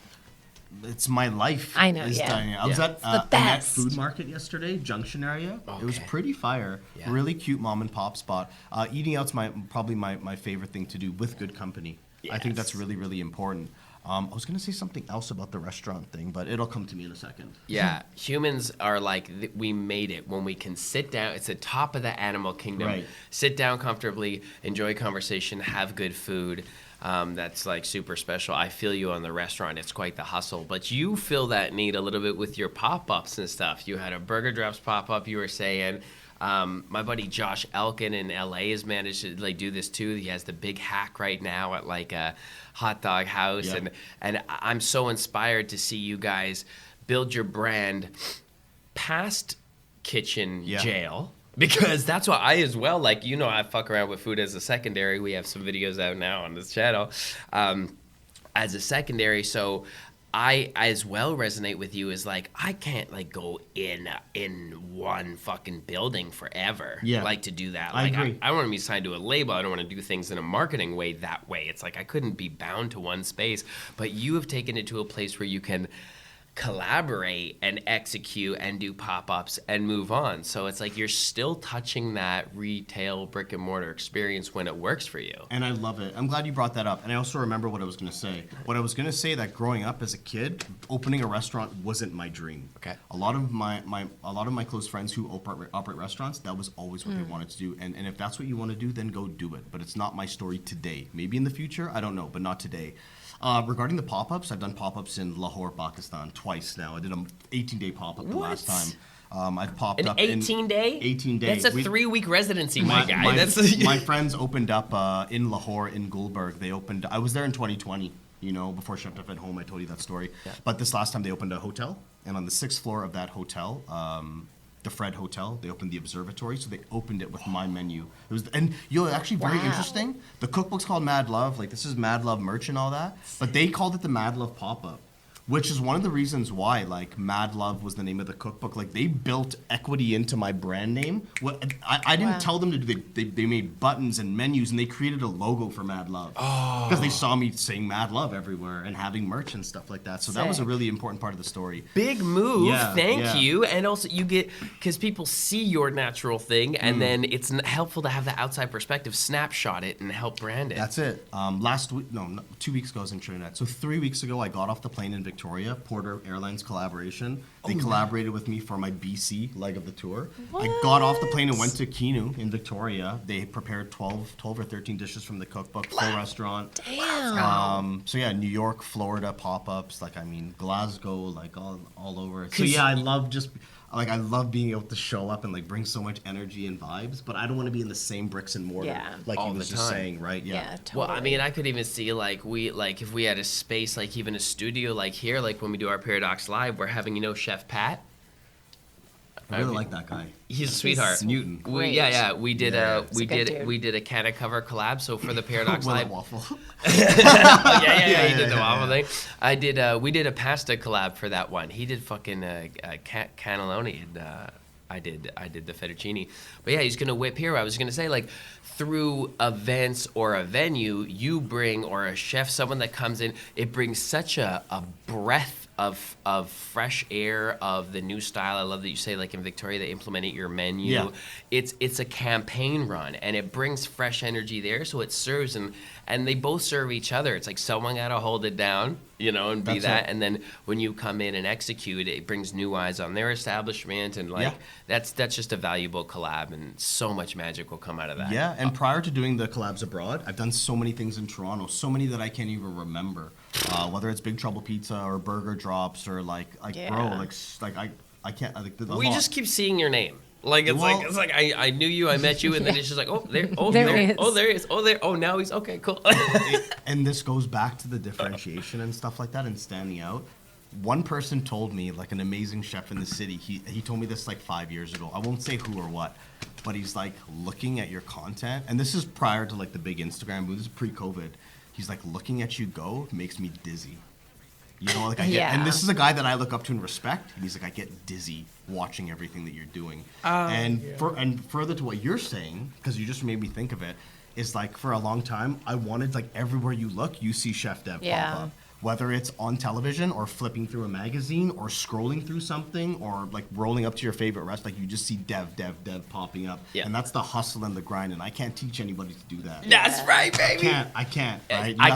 It's my life. I know, is yeah. dining out. I was Yeah. at the Annette best. Food Market yesterday, Junction area. It was Okay. pretty fire. Yeah. Really cute mom and pop spot. Eating out's probably my favorite thing to do with good company. I think that's Yes. really, really important. I was gonna say something else about the restaurant thing, but it'll come to me in a second. yeah, humans are like we made it when we can sit down. It's the top of the animal kingdom. Right. Sit down comfortably, enjoy conversation, have good food. That's like super special. I feel you on the restaurant. It's quite the hustle, but you fill that need a little bit with your pop-ups and stuff. You had a Burger Drops pop-up. You were saying. My buddy Josh Elkin in LA has managed to like do this too. He has the big hack right now at like a hot dog house, Yeah. and I'm so inspired to see you guys build your brand past kitchen Yeah. jail. Because that's what I as well, like, I fuck around with food as a secondary. We have some videos out now on this channel as a secondary. So I as well resonate with you as like, I can't like go in one fucking building forever. Yeah. Like to do that. I Like agree. I don't want to be signed to a label. I don't want to do things in a marketing way that way. It's like I couldn't be bound to one space. But you have taken it to a place where you can collaborate and execute and do pop-ups and move on. So it's like you're still touching that retail brick and mortar experience when it works for you. And I love it. I'm glad you brought that up. And I also remember what I was going to say. What I was going to say that growing up as a kid, opening a restaurant wasn't my dream. Okay. A lot of my close friends who operate restaurants, that was always what they wanted to do. And if that's what you want to do, then go do it. But it's not my story today. Maybe in the future, I don't know, but not today. Regarding the pop-ups, I've done pop-ups in Lahore, Pakistan twice now. I did an 18-day pop-up the last What? time. I've popped An up 18-day? 18 days. That's a 3-week residency, my guy. My friends opened up in Lahore, in Gulberg. I was there in 2020. you know, before Chef Def at Home, I told you that story. But this last time they opened a hotel, and on the 6th floor of that hotel, the Fred Hotel, they opened the observatory, so they opened it with my menu. It was, and actually very interesting. The cookbook's called Mad Love, like this is Mad Love merch and all that, but they called it the Mad Love pop-up, which is one of the reasons why, like, Mad Love was the name of the cookbook. Like, they built equity into my brand name. I didn't tell them to do. They made buttons and menus, and they created a logo for Mad Love. Because they saw me saying Mad Love everywhere and having merch and stuff like that. So that was a really important part of the story. Big move. Yeah, Thank you. And also, you get, because people see your natural thing, and then it's helpful to have the outside perspective, snapshot it, and help brand it. That's it. Last week, 2 weeks ago, I was in Trinidad. So 3 weeks ago, I got off the plane in Victoria, Porter Airlines collaboration. They collaborated with me for my BC leg of the tour. I got off the plane and went to Kinu in Victoria. They prepared 12 or 13 dishes from the cookbook, full restaurant. Damn. So yeah, New York, Florida pop-ups, like, I mean, Glasgow, like all over. So yeah, I love being able to show up and like bring so much energy and vibes, but I don't want to be in the same bricks and mortar, like all you was the just time. saying, right? Yeah, totally. Well, I mean, I could even see like if we had a space, like even a studio like here, like when we do our Paradox Live, we're having, you know, Chef Pat. I really like that guy. He's a sweetheart. Newton. We did a good dude. we did a can of cover collab. So for the Paradox Will Live, waffle. he did the waffle thing. We did a pasta collab for that one. He did fucking cannelloni, and I did the fettuccine. But yeah, he's gonna whip here. I was gonna say, like, through events or a venue, you bring, or a chef, someone that comes in, it brings such a breath of fresh air of the new style. I love that you say, like, in Victoria they implemented your menu. Yeah. It's a campaign run, and it brings fresh energy there. So it serves, and they both serve each other. It's like someone gotta hold it down, you know, and be That's that. it. And then when you come in and execute, it brings new eyes on their establishment, and like that's just a valuable collab, and so much magic will come out of that. Yeah, and prior to doing the collabs abroad, I've done so many things in Toronto, so many that I can't even remember. Whether it's Big Trouble Pizza or Burger Drops or like bro, like I can't. We just keep seeing your name. Like it's like I knew you, I met you, and then it's just like, oh there he is, oh now he's okay, cool. And this goes back to the differentiation and stuff like that and standing out. One person told me, like an amazing chef in the city, he told me this like 5 years ago. I won't say who or what, but he's like, looking at your content, and this is prior to like the big Instagram boom, this is pre-COVID. He's like, looking at you go makes me dizzy. You know, like I get, and this is a guy that I look up to and respect. And he's like, I get dizzy watching everything that you're doing. And further to what you're saying, because you just made me think of it, is like for a long time I wanted, like, everywhere you look, you see Chef Dev pop up. Whether it's on television or flipping through a magazine or scrolling through something or like rolling up to your favorite restaurant, like you just see Dev popping up. Yeah. And that's the hustle and the grind, and I can't teach anybody to do that. That's right, baby. I can't. Right? I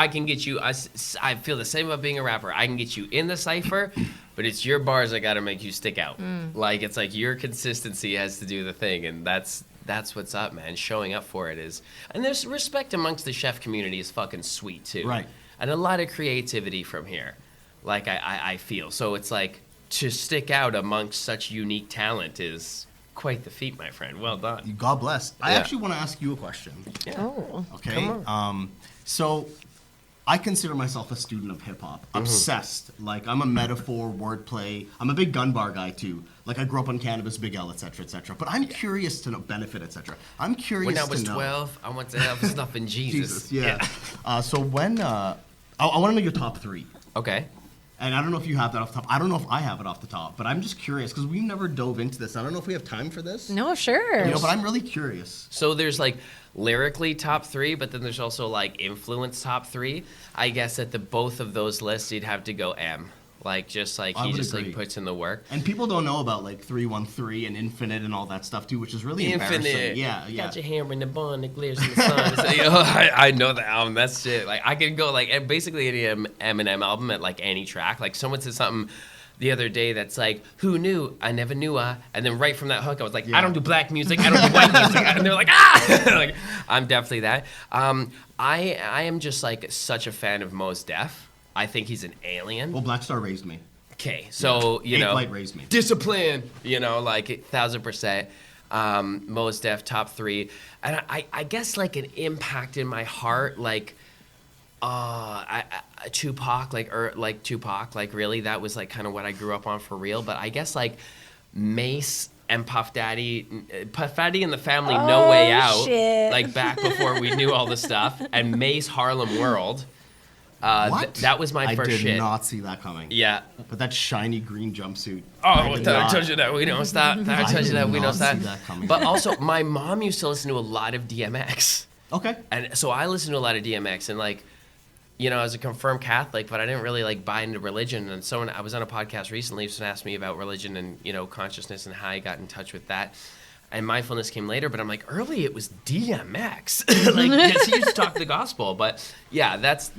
can get you. I feel the same about being a rapper. I can get you in the cypher, but it's your bars that got to make you stick out. Like, it's like your consistency has to do the thing, and that's what's up, man. Showing up for it is, and there's respect amongst the chef community is fucking sweet too. Right. And a lot of creativity from here, like I feel. So it's like, to stick out amongst such unique talent is quite the feat, my friend. Well done. God bless. I actually want to ask you a question. Yeah. Oh. Okay. Come on. So I consider myself a student of hip hop, obsessed. Like, I'm a metaphor, wordplay. I'm a big gun bar guy too. Like, I grew up on cannabis, Big L, etc., etc. But I'm curious to know benefit, etc. I'm curious to know. When I was 12, I went to have snuffing Jesus. So when I want to know your top three. Okay. And I don't know if you have that off the top. I don't know if I have it off the top, but I'm just curious because we've never dove into this. I don't know if we have time for this. No, sure. You know, but I'm really curious. So there's like lyrically top three, but then there's also like influence top three. I guess at the both of those lists, you'd have to go M. Like, just like he just like puts in the work. And people don't know about like 313 and Infinite and all that stuff too, which is really embarrassing. Yeah. Got your hammer in the bun, it glares in the sun. So, you know, I know the album. That's shit. Like, I could go like basically any Eminem album at like any track. Like, someone said something the other day that's like, who knew? I never knew. And then right from that hook, I was like, I don't do black music. I don't do white music. And they're like, like, I'm definitely that. I am just like such a fan of Mos Def. I think he's an alien. Well, Black Star raised me. Okay, so, you know. Light raised me. Discipline, you know, like 1,000%. Mos Def, top three. And I guess like an impact in my heart, like Tupac, like Tupac, like really, that was like kind of what I grew up on for real. But I guess like Mace and Puff Daddy and the Family, No Way Out, shit. like back before we knew all the stuff, and Mace Harlem World. What? That was my first I shit. did not see that coming. Yeah. But that shiny green jumpsuit. Oh, I told you that we don't stop. I told you that we don't stop. see that coming. But also, my mom used to listen to a lot of DMX. Okay. And so I listened to a lot of DMX, and like, you know, I was a confirmed Catholic, but I didn't really like buy into religion. And someone, I was on a podcast recently, someone asked me about religion and, you know, consciousness and how I got in touch with that. And mindfulness came later, but I'm like, early it was DMX, like, because he used to talk the gospel. But yeah, that's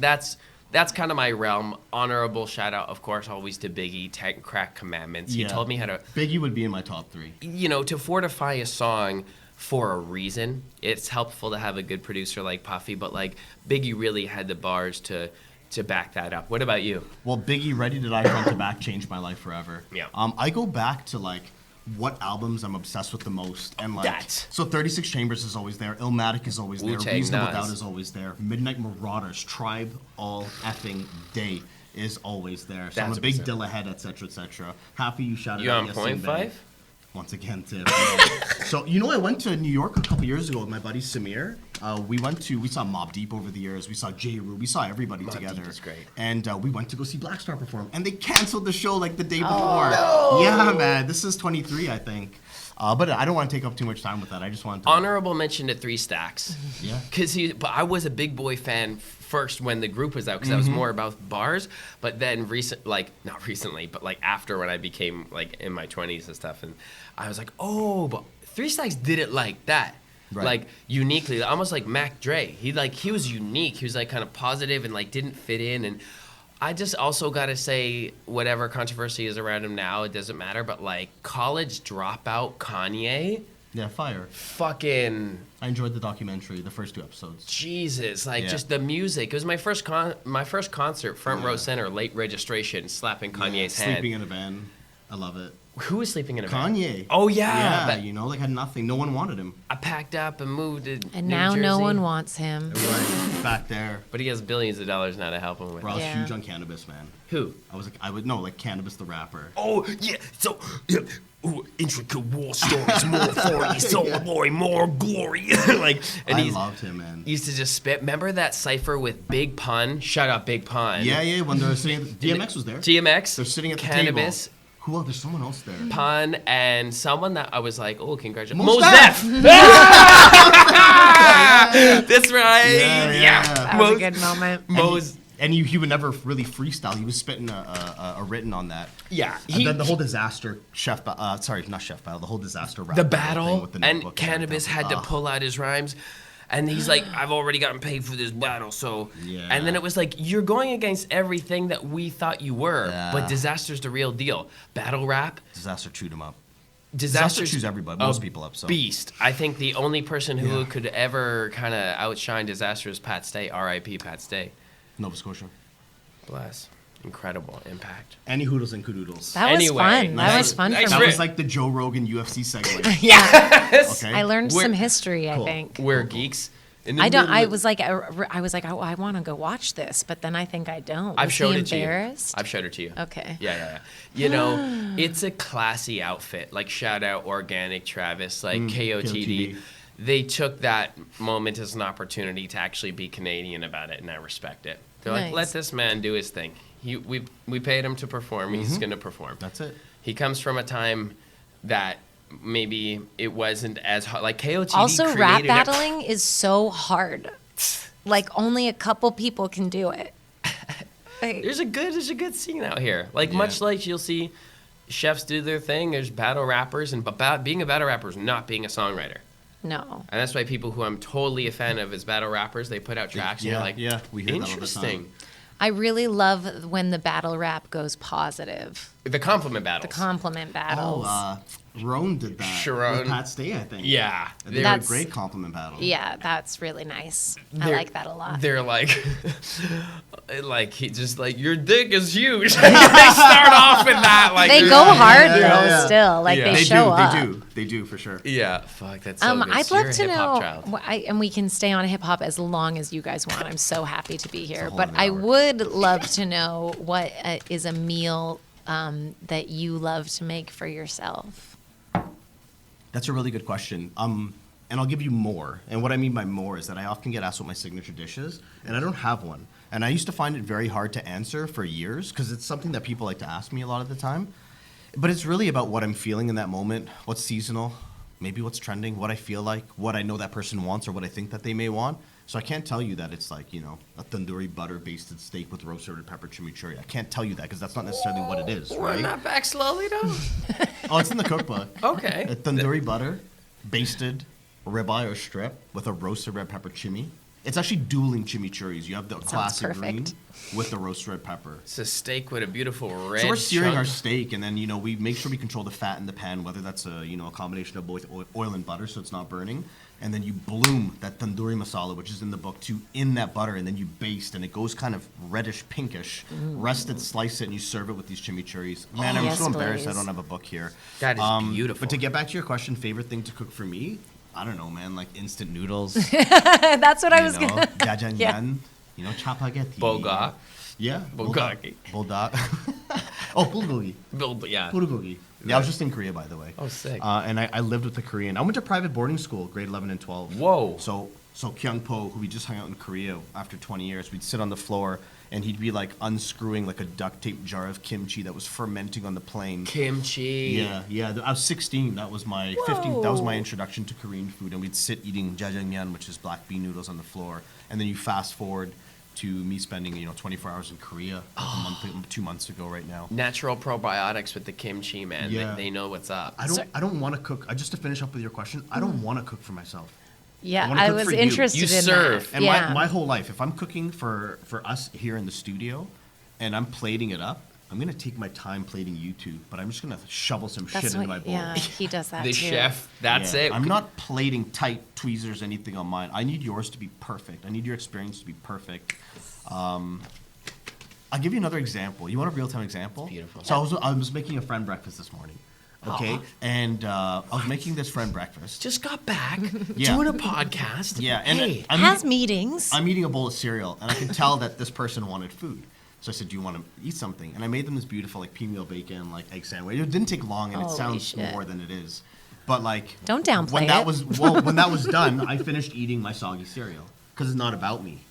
kind of my realm. Honorable shout out, of course, always to Biggie, Tech Crack Commandments. He told me how to, Biggie would be in my top 3. you know, to fortify a song for a reason. It's helpful to have a good producer like Puffy, but like Biggie really had the bars to back that up. What about you? Well, Biggie, Ready to Die Front to Back changed my life forever. Yeah. I go back to like what albums I'm obsessed with the most, and like so 36 Chambers is always there, Illmatic is always there, Wu-Tang, Reasonable Nas. Doubt is always there, Midnight Marauders, Tribe All Effing Day is always there. So I'm a big 1,000%. Dilla head, etc., etc. Happy you shouted You out on yesterday. point 5? Once again, Tim. So, you know, I went to New York a couple years ago with my buddy Samir. We saw Mobb Deep over the years. We saw J. Rue. We saw everybody Mobb together. Deep is great. And we went to go see Black Star perform. And they canceled the show like the day before. Oh, no. Yeah, man. This is 23, I think. But I don't want to take up too much time with that. I just want to... Honorable mention to 3 Stacks. Yeah. But I was a Big Boy fan first when the group was out, because I was more about bars. But then not recently, but like after, when I became like in my 20s and stuff, and I was like, oh, but 3 Stacks did it like that. Right. Like uniquely, almost like Mac Dre. He was unique. He was like kind of positive and like didn't fit in. And I just also got to say, whatever controversy is around him now, it doesn't matter. But like college dropout Kanye, Yeah, fire. fucking I enjoyed the documentary, the first 2 episodes. Jesus, like Yeah. just the music. It was my first concert, front row center, late registration, slapping Kanye's hand. Sleeping in a van. I love it. Who was sleeping in a van? Kanye. Oh yeah, Yeah, but you know, like had nothing. No one wanted him. I packed up and moved to And New now no Jersey. one wants him. Right back there. But he has billions of dollars now to help him with. Bro, I was Yeah. huge on cannabis, man. Who? Like Cannabis the rapper. Oh yeah, so intricate war stories, more for you, soul boy, more glory. Like, and I he loved him, man. used to just spit. Remember that cipher with Big Pun? Shut up, Big Pun. Yeah, when they were sitting, DMX was there. DMX. They're sitting at the Cannabis. table. Who else? There's someone else there. Pun and someone that I was like, oh, congratulations. Mos Mos Def. Def. That's right. Yeah. That was a good moment. Mos. And he would never really freestyle. He was spitting a written on that. Yeah. And then the whole disaster the whole disaster rap The thing battle, with the and notebook Cannabis had everything. to pull out his rhymes. And he's like, I've already gotten paid for this battle, so... Yeah. And then it was like, you're going against everything that we thought you were, Yeah. but Disaster's the real deal. Battle rap, Disaster chewed him up. Disaster's chews everybody, a most people up, so. beast. I think the only person who Yeah. could ever kind of outshine Disaster is Pat Stay, R.I.P. Pat Stay. Nova Scotia. Bless. Incredible impact. Any hoodles and coodoodles. That was Anyway, fun. That nice- was fun nice for That me. was like the Joe Rogan UFC segue. Yeah, Okay. I learned We're- some history. I Cool. think. We're geeks. In the I don't. middle I of- was like, oh, I want to go watch this, but then I think I don't. I've Was showed he it to you. embarrassed? I've showed it to you. Okay. Yeah. You know, it's a classy outfit. Like, shout out Organic Travis, like KOTD. KOTD. They took that moment as an opportunity to actually be Canadian about it, and I respect it. They're like, Nice. let this man do his thing. We paid him to perform. He's going to perform. That's it. He comes from a time that maybe it wasn't as hard. Like, KOTD Also, created rap it. battling is so hard. Like only a couple people can do it. Like, There's a good scene out here. Like, much like you'll see chefs do their thing, there's battle rappers, and being a battle rapper is not being a songwriter. no. And that's why people who I'm totally a fan of as battle rappers, they put out tracks and you're like, yeah, we hear that all the interesting. time. I really love when the battle rap goes positive. The compliment battles. The compliment battles. Roan did that Sharon. with Pat Stay, I think. Yeah. They were a That's- great compliment battle. Yeah, that's really nice. I They're- like that a lot. They're like, he just like, your dick is huge. They start off with that. Like, They they're- go hard yeah, though. yeah. Still, like Yeah. they show up. They do for sure. Yeah, fuck, that's so good. I'd So you're love a to hip-hop know, child. and we can stay on hip hop as long as you guys want. I'm so happy to be here. whole But other I hour. would love to know what is a meal that you love to make for yourself. That's a really good question. And I'll give you more. And what I mean by more is that I often get asked what my signature dish is, and I don't have one. And I used to find it very hard to answer for years because it's something that people like to ask me a lot of the time. But it's really about what I'm feeling in that moment, what's seasonal, maybe what's trending, what I feel like, what I know that person wants or what I think that they may want. So I can't tell you that it's like, a tandoori butter basted steak with roasted red pepper chimichurri. I can't tell you that because that's not necessarily what it is, Run right? that back slowly, though. Oh, it's in the cookbook. Okay. A tandoori butter, basted ribeye or strip with a roasted red pepper chimi. It's actually dueling chimichurris. You have the classic green perfect. with the roasted red pepper. It's a steak with a beautiful red. So we're searing chunk. our steak, and then we make sure we control the fat in the pan, whether that's a combination of both oil and butter, so it's not burning. And then you bloom that tandoori masala, which is in the book too, in that butter, and then you baste, and it goes kind of reddish pinkish. Rest it, slice it, and you serve it with these chimichurris. Man, I'm Yes, so embarrassed I please. don't have a book here. That is beautiful. But to get back to your question, favorite thing to cook for me, I don't know, man, like instant noodles. That's what I was gonna. Jajangmyeon, chapaghetti. Bulgogi. Yeah. Bulgogi. Bulldog. Oh, bulgogi. Yeah. Bulgogi. Yeah, I was just in Korea, by the way. Oh, sick. And I lived with a Korean. I went to private boarding school, grade 11 and 12. Whoa. So Kyungpo, who we just hung out in Korea after 20 years, we'd sit on the floor, and he'd be like unscrewing like a duct tape jar of kimchi that was fermenting on the plane. Kimchi. Yeah. I was 16. That was my 15th. That was my introduction to Korean food, and we'd sit eating jajangmyeon, which is black bean noodles, on the floor. And then you fast forward to me spending 24 hours in Korea a month, 2 months ago right now. Natural probiotics with the kimchi, man. Yeah. They know what's up. I don't want to cook. Just to finish up with your question, I don't want to cook for myself. Yeah, wanna I cook was for you. interested You in serve. that. And yeah. my whole life, if I'm cooking for us here in the studio and I'm plating it up, I'm going to take my time plating YouTube, but I'm just going to shovel some shit into my bowl. Yeah, he does that The too. chef. That's Yeah. it. I'm not plating tight tweezers, anything on mine. I need yours to be perfect. I need your experience to be perfect. I'll give you another example. You want a real-time example? Beautiful. So I was making a friend breakfast this morning, okay? And I was making this friend breakfast. Just got back Yeah. doing a podcast. Yeah, and hey, Has meetings. I'm eating a bowl of cereal, and I can tell that this person wanted food. So I said, "Do you want to eat something?" And I made them this beautiful like pea meal bacon like egg sandwich. It didn't take long, and it Holy sounds shit. more than it is. But like, Don't downplay when that it. when that was done, I finished eating my soggy cereal because it's not about me.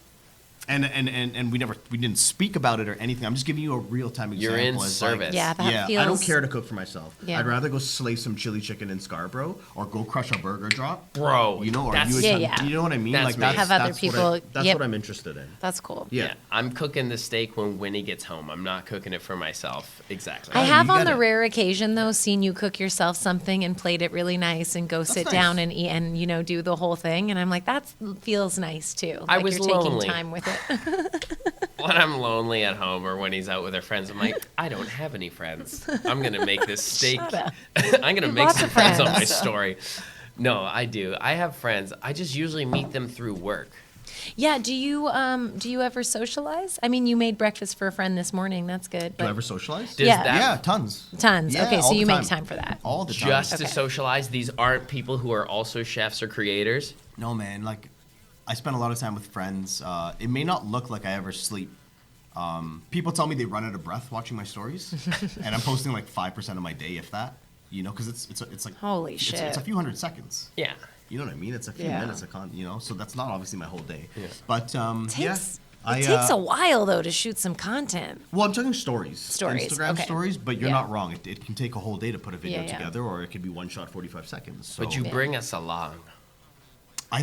And we didn't speak about it or anything. I'm just giving you a real time example. You're in as, service. Yeah, that yeah, feels. I don't care to cook for myself. Yeah. I'd rather go slay some chili chicken in Scarborough or go crush a burger drop. Bro, Or that's- you, Yeah, yeah. you know what I mean? That's Like me. that's, Have other that's people- that's yep. what I'm interested in. That's cool. Yeah. I'm cooking the steak when Winnie gets home. I'm not cooking it for myself. Exactly. I Oh, have you on get the it. rare occasion though seen you cook yourself something and plate it really nice and go sit nice. down and eat and do the whole thing and I'm like that feels nice too. I Like was you're taking lonely. time with it. When I'm lonely at home or when he's out with her friends, I'm like, I don't have any friends. I'm going to make this steak. Shut up. I'm going to make Lots some of friends on my friends. story. No, I do. I have friends. I just usually meet them through work. Yeah, do you ever socialize? I mean, you made breakfast for a friend this morning. That's good. Do I But ever socialize? Does Yeah. that Yeah, tons. tons. Yeah, Okay, so all you the make time for that. All the time. just to Okay. socialize? These aren't people who are also chefs or creators? No, man. Like, I spend a lot of time with friends. It may not look like I ever sleep. People tell me they run out of breath watching my stories, and I'm posting like 5% of my day, if that. Because it's like Holy it's shit. a few hundred seconds. Yeah. You know what I mean? It's a few Yeah. minutes. So that's not obviously my whole day. Yeah. But Takes, yeah, it takes a while though to shoot some content. Well, I'm talking stories. Stories, Instagram okay. stories, but you're Yeah. not wrong. It can take a whole day to put a video Yeah, yeah. together, or it could be one shot, 45 seconds. So But you Yeah. bring us along. I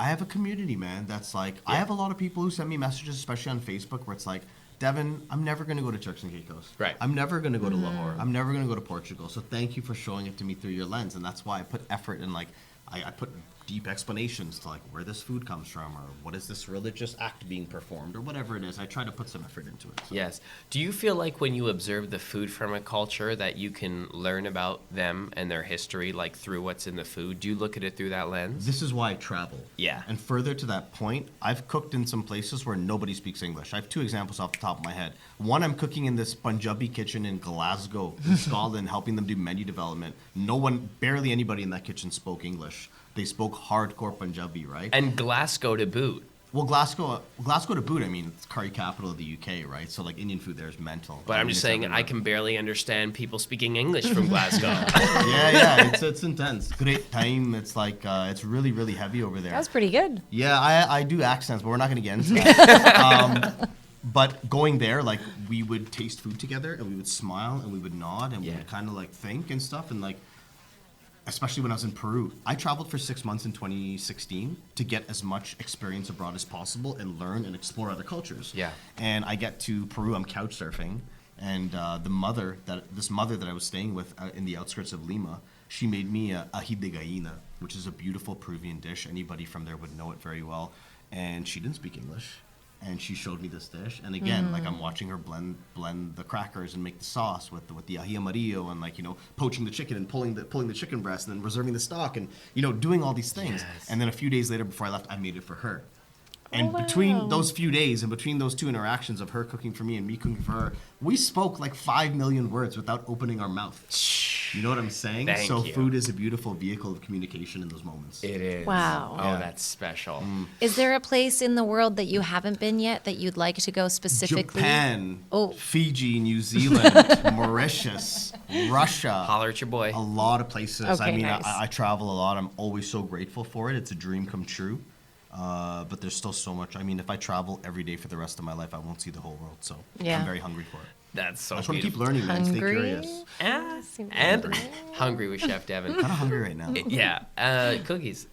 have a community, man, that's like, I have a lot of people who send me messages, especially on Facebook, where it's like, Devan, I'm never going to go to Turks and Caicos. Right. I'm never going to go to Mm-hmm. Lahore. I'm never going to go to Portugal. So thank you for showing it to me through your lens. And that's why I put effort in, like, I put deep explanations to like where this food comes from, or what is this religious act being performed, or whatever it is. I try to put some effort into it. So. Yes. Do you feel like when you observe the food from a culture that you can learn about them and their history, like through what's in the food? Do you look at it through that lens? This is why I travel. Yeah. And further to that point, I've cooked in some places where nobody speaks English. I have 2 examples off the top of my head. One, I'm cooking in this Punjabi kitchen in Glasgow, in Scotland, helping them do menu development. Barely anybody in that kitchen spoke English. They spoke hardcore Punjabi, right? And Glasgow to boot. Well, Glasgow to boot, I mean, it's curry capital of the UK, right? So, like, Indian food there is mental. But I'm just saying, I can barely understand people speaking English from Glasgow. yeah, it's intense. Great time. It's like, it's really, really heavy over there. That was pretty good. Yeah, I do accents, but we're not going to get into that. But going there, like, we would taste food together, and we would smile, and we would nod, and we would kind of, like, think and stuff, and, like, especially when I was in Peru. I traveled for 6 months in 2016 to get as much experience abroad as possible and learn and explore other cultures. Yeah. And I get to Peru, I'm couch surfing, and this mother that I was staying with in the outskirts of Lima, she made me a ají de gallina, which is a beautiful Peruvian dish. Anybody from there would know it very well. And she didn't speak English. And she showed me this dish, and again, like I'm watching her blend the crackers and make the sauce with the ají amarillo, and like poaching the chicken and pulling the chicken breast, and then reserving the stock, and doing all these things. Yes. And then a few days later, before I left, I made it for her. And between those few days and between those 2 interactions of her cooking for me and me cooking for her, we spoke like 5 million words without opening our mouth. You know what I'm saying? Thank so you. Food is a beautiful vehicle of communication in those moments. It is. Wow. Oh, Yeah. that's special. Is there a place in the world that you haven't been yet that you'd like to go specifically? Japan, Oh. Fiji, New Zealand, Mauritius, Russia. Holler at your boy. A lot of places. I Okay, mean, nice. I travel a lot. I'm always so grateful for it. It's a dream come true. But there's still so much. I mean, if I travel every day for the rest of my life, I won't see the whole world. So Yeah. I'm very hungry for it. That's so I just want to keep beautiful. learning, man. Stay Hungry? curious. And hungry with Chef Devan. Kind of hungry right now. Yeah, cookies.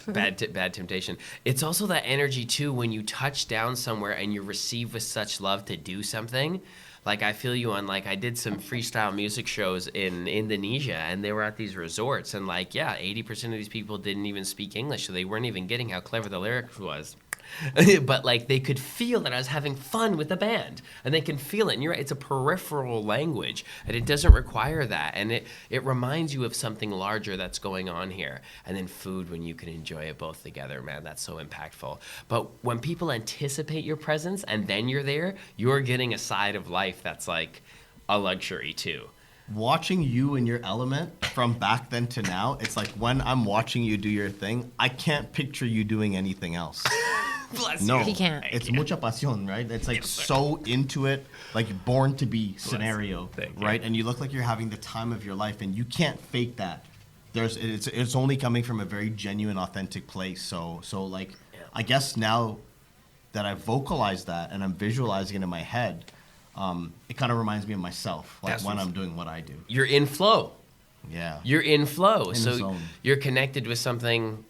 bad temptation. It's also that energy too when you touch down somewhere and you're received with such love to do something. Like I feel you on like I did some freestyle music shows in Indonesia, and they were at these resorts, and like 80% of these people didn't even speak English, so they weren't even getting how clever the lyrics was. But like they could feel that I was having fun with the band, and they can feel it. And you're right, it's a peripheral language, and it doesn't require that, and it reminds you of something larger that's going on here. And then food, when you can enjoy it both together, man, that's so impactful. But when people anticipate your presence and then you're there, you're getting a side of life that's like a luxury too. Watching you in your element from back then to now, it's like when I'm watching you do your thing, I can't picture you doing anything else. Bless No, you. He can't. It's mucha pasión, right? It's like so into it, like born to be scenario, Thank you. right? And you look like you're having the time of your life, and you can't fake that. It's only coming from a very genuine, authentic place. So like, I guess now that I've vocalized that and I'm visualizing it in my head, it kind of reminds me of myself, like That's when what's- I'm doing what I do. You're in flow. Yeah. You're in flow. the So zone. you're connected with something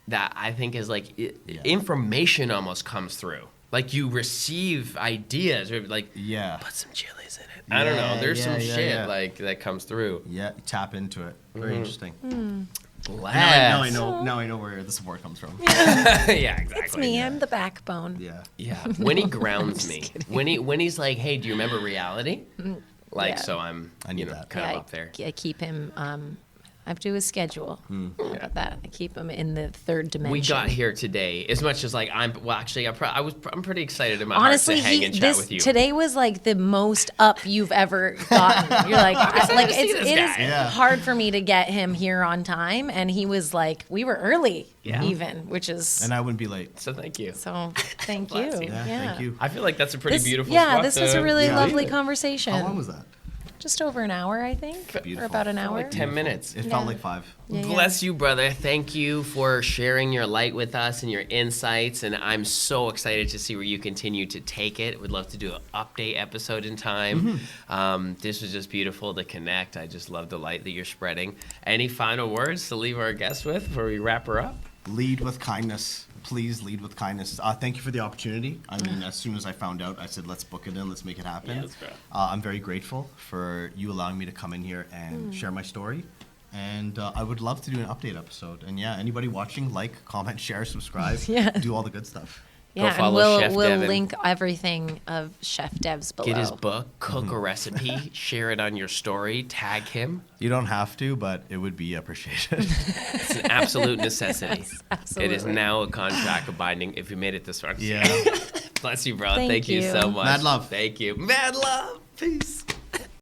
that I think is like information almost comes through. Like you receive ideas or like Yeah. put some chilies in it. I don't know. There's some shit like that comes through. Yeah, tap into it. Very interesting. Now Now I know where the support comes from. yeah, exactly. It's me. I'm the backbone. Yeah. Yeah. When he grounds me. When he's like, "Hey, do you remember reality?" Like Yeah. so I'm I need that. kind of up there. I keep him. I have to do his schedule. How about that? I keep him in the third dimension. We got here today as much as like I'm pretty excited in my Honestly, heart to hang and chat with you. today was like the most up you've ever gotten. You're like, excited to see this it is guy. Yeah. hard for me to get him here on time, and he was like, we were early, Yeah. even, which is And I wouldn't be late. So thank you. so. Thank you. Bless you. Yeah, thank you. I feel like that's a pretty beautiful Yeah, spot this was to a really Yeah. lovely leave conversation. How long was that? Just over an hour, I think, Beautiful. or about an hour. like 10 minutes. It Yeah. felt like 5. Yeah, yeah. Bless you, brother. Thank you for sharing your light with us and your insights. And I'm so excited to see where you continue to take it. Would love to do an update episode in time. This was just beautiful to connect. I just love the light that you're spreading. Any final words to leave our guests with before we wrap her up? Lead with kindness. Please lead with kindness. Thank you for the opportunity. I mean, as soon as I found out, I said, let's book it in. Let's make it happen. Yes, bro. I'm very grateful for you allowing me to come in here and share my story And I would love to do an update episode. And yeah, anybody watching, like, comment, share, subscribe, Yeah. do all the good stuff. Yeah, and follow Chef we'll Devan. link everything of Chef Dev's below. Get his book, cook a recipe, share it on your story, tag him. You don't have to, but it would be appreciated. It's an absolute necessity. Yes, absolutely. It is now a contract of binding if you made it this far. Yeah. Bless you, bro. Thank Thank you you. so much. Mad love. Thank you. Mad love. Peace.